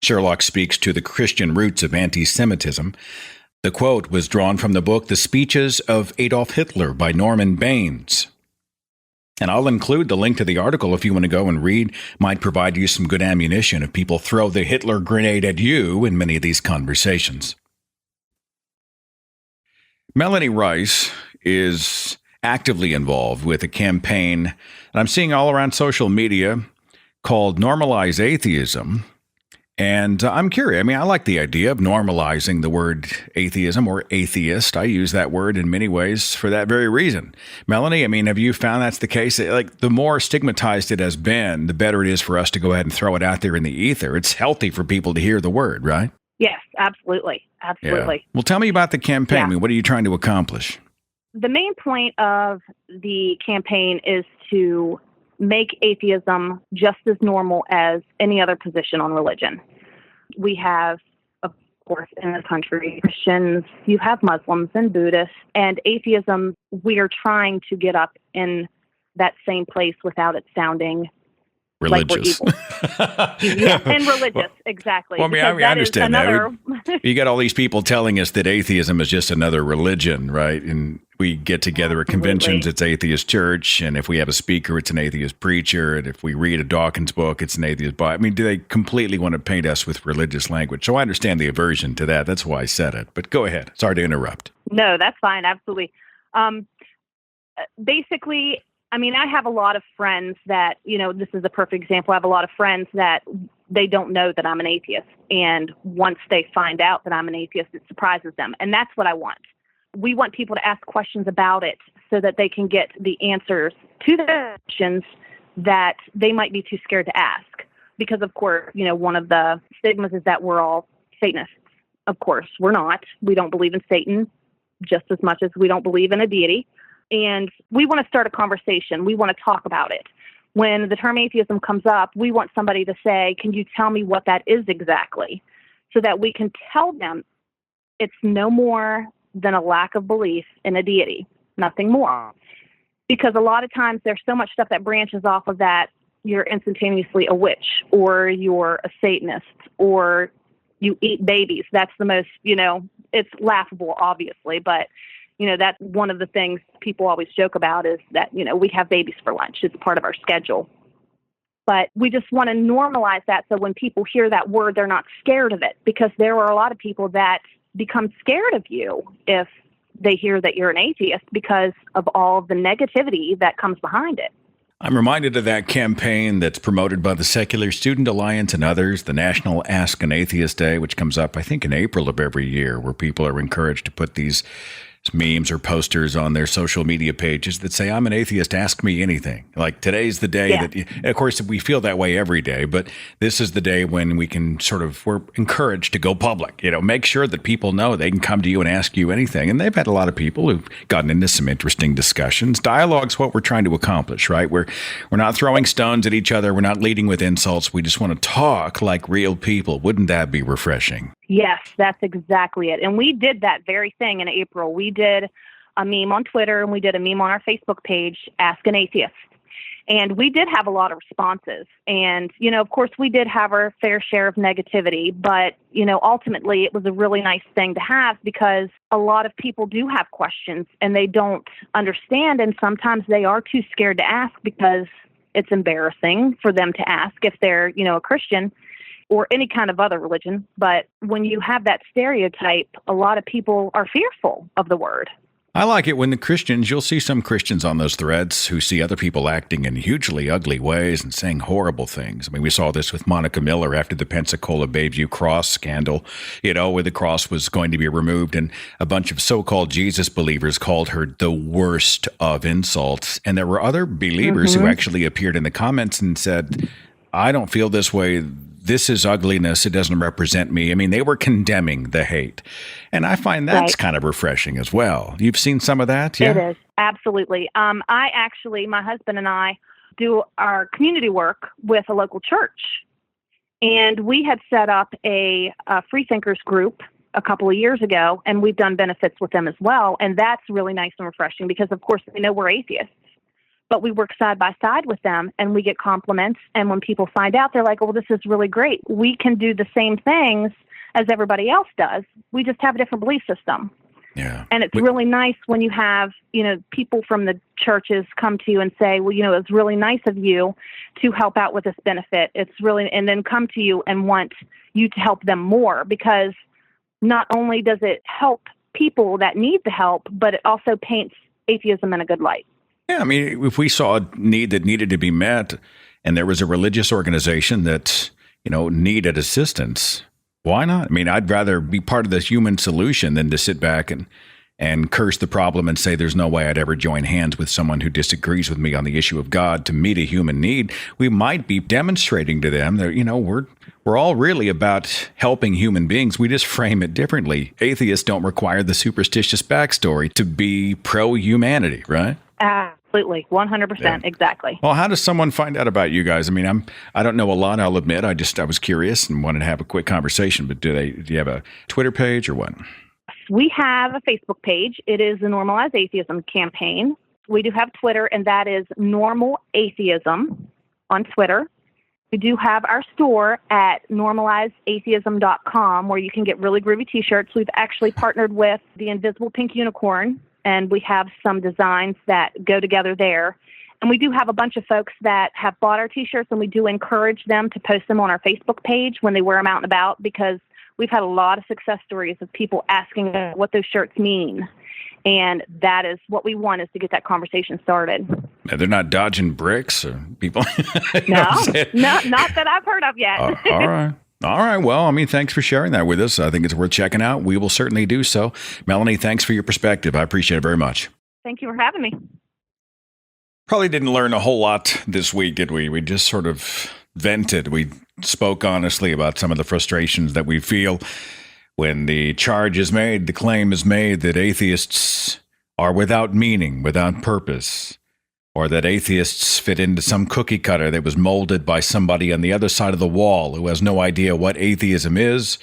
Sherlock speaks to the Christian roots of anti-Semitism. The quote was drawn from the book The Speeches of Adolf Hitler by Norman Baines. And I'll include the link to the article if you want to go and read. Might provide you some good ammunition if people throw the Hitler grenade at you in many of these conversations. Melanie Rice is actively involved with a campaign that I'm seeing all around social media called Normalize Atheism. And I'm curious. I mean, I like the idea of normalizing the word atheism or atheist. I use that word in many ways for that very reason. Melanie, I mean, have you found that's the case? Like, the more stigmatized it has been, the better it is for us to go ahead and throw it out there in the ether. It's healthy for people to hear the word, right? Yes, absolutely. Absolutely. Yeah. Well, tell me about the campaign. Yeah. I mean, what are you trying to accomplish? The main point of the campaign is to make atheism just as normal as any other position on religion. We have, of course, in the country, Christians, you have Muslims and Buddhists, and atheism, we are trying to get up in that same place without it sounding religious. Like we're evil. Yeah, and religious, exactly. Well, I understand that. You got all these people telling us that atheism is just another religion, right? And we get together at conventions, it's atheist church, and if we have a speaker, it's an atheist preacher, and if we read a Dawkins book, it's an atheist Bible. I mean, do they completely want to paint us with religious language? So I understand the aversion to that. That's why I said it. But go ahead. Sorry to interrupt. No, that's fine. Absolutely. Basically, I mean, I have a lot of friends that, this is a perfect example. I have a lot of friends that they don't know that I'm an atheist. And once they find out that I'm an atheist, it surprises them. And that's what I want. We want people to ask questions about it so that they can get the answers to the questions that they might be too scared to ask. Because, of course, one of the stigmas is that we're all Satanists. Of course, we're not. We don't believe in Satan just as much as we don't believe in a deity. And we want to start a conversation. We want to talk about it. When the term atheism comes up, we want somebody to say, can you tell me what that is exactly? So that we can tell them it's no more than a lack of belief in a deity, nothing more. Because a lot of times there's so much stuff that branches off of that. You're instantaneously a witch, or you're a Satanist, or you eat babies. That's the most, it's laughable, obviously, but that's one of the things people always joke about is that, we have babies for lunch. It's part of our schedule. But we just want to normalize that so when people hear that word, they're not scared of it, because there are a lot of people that become scared of you if they hear that you're an atheist because of all the negativity that comes behind it. I'm reminded of that campaign that's promoted by the Secular Student Alliance and others, the National Ask an Atheist Day, which comes up, I think, in April of every year, where people are encouraged to put these memes or posters on their social media pages that say, I'm an atheist, ask me anything. Like, today's the day that, and of course, we feel that way every day, but this is the day when we can we're encouraged to go public, make sure that people know they can come to you and ask you anything. And they've had a lot of people who've gotten into some interesting discussions. Dialogue's what we're trying to accomplish, right? We're not throwing stones at each other. We're not leading with insults. We just want to talk like real people. Wouldn't that be refreshing? Yes, that's exactly it. And we did that very thing in April. We did a meme on Twitter and we did a meme on our Facebook page, Ask an Atheist. And we did have a lot of responses. And, of course, we did have our fair share of negativity. But, ultimately, it was a really nice thing to have because a lot of people do have questions and they don't understand. And sometimes they are too scared to ask because it's embarrassing for them to ask if they're, a Christian or any kind of other religion. But when you have that stereotype, a lot of people are fearful of the word. I like it when the Christians, you'll see some Christians on those threads who see other people acting in hugely ugly ways and saying horrible things. I mean, we saw this with Monica Miller after the Pensacola Bayview cross scandal, where the cross was going to be removed, and a bunch of so-called Jesus believers called her the worst of insults. And there were other believers who actually appeared in the comments and said, I don't feel this way. This is ugliness. It doesn't represent me. I mean, they were condemning the hate. And I find that's kind of refreshing as well. You've seen some of that? Yeah? It is. Absolutely. My husband and I do our community work with a local church. And we had set up a free thinkers group a couple of years ago, and we've done benefits with them as well. And that's really nice and refreshing because, of course, they know we're atheists. But we work side by side with them, and we get compliments. And when people find out, they're like, well, this is really great. We can do the same things as everybody else does. We just have a different belief system. Yeah. And it's really nice when you have, people from the churches come to you and say, well, it's really nice of you to help out with this benefit. It's really, and then come to you and want you to help them more, because not only does it help people that need the help, but it also paints atheism in a good light. Yeah. I mean, if we saw a need that needed to be met and there was a religious organization that, needed assistance, why not? I mean, I'd rather be part of this human solution than to sit back and curse the problem and say there's no way I'd ever join hands with someone who disagrees with me on the issue of God to meet a human need. We might be demonstrating to them that, we're all really about helping human beings. We just frame it differently. Atheists don't require the superstitious backstory to be pro-humanity, right? Absolutely. 100%. Yeah. Exactly. Well, how does someone find out about you guys? I mean, I don't know a lot, I'll admit. I was curious and wanted to have a quick conversation, but do you have a Twitter page or what? We have a Facebook page. It is the Normalize Atheism campaign. We do have Twitter, and that is Normal Atheism on Twitter. We do have our store at normalizeatheism.com, where you can get really groovy T-shirts. We've actually partnered with the Invisible Pink Unicorn, and we have some designs that go together there. And we do have a bunch of folks that have bought our T-shirts, and we do encourage them to post them on our Facebook page when they wear them out and about, because we've had a lot of success stories of people asking what those shirts mean. And that is what we want, is to get that conversation started. Now, they're not dodging bricks or people? No, not that I've heard of yet. All right. All right. Well, I mean, thanks for sharing that with us. I think it's worth checking out. We will certainly do so. Melanie, thanks for your perspective. I appreciate it very much. Thank you for having me. Probably didn't learn a whole lot this week, did we? We just sort of vented. We spoke honestly about some of the frustrations that we feel when the charge is made, the claim is made that atheists are without meaning, without purpose, or that atheists fit into some cookie cutter that was molded by somebody on the other side of the wall who has no idea what atheism is.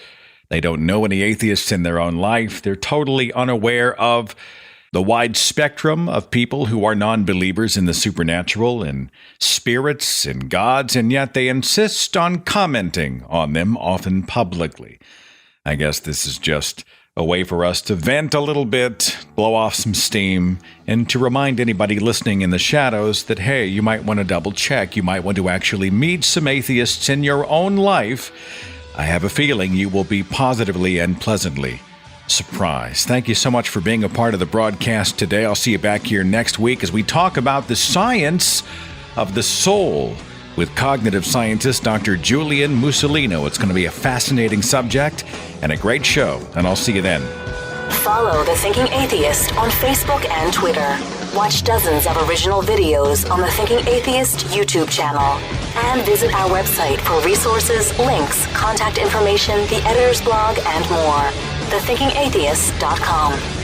They don't know any atheists in their own life. They're totally unaware of the wide spectrum of people who are non-believers in the supernatural and spirits and gods, and yet they insist on commenting on them, often publicly. I guess this is just a way for us to vent a little bit, blow off some steam, and to remind anybody listening in the shadows that, hey, you might want to double check. You might want to actually meet some atheists in your own life. I have a feeling you will be positively and pleasantly surprised. Thank you so much for being a part of the broadcast today. I'll see you back here next week as we talk about the science of the soul with cognitive scientist Dr. Julian Mussolino. It's going to be a fascinating subject and a great show, and I'll see you then. Follow The Thinking Atheist on Facebook and Twitter. Watch dozens of original videos on the Thinking Atheist YouTube channel. And visit our website for resources, links, contact information, the editor's blog, and more. thethinkingatheist.com.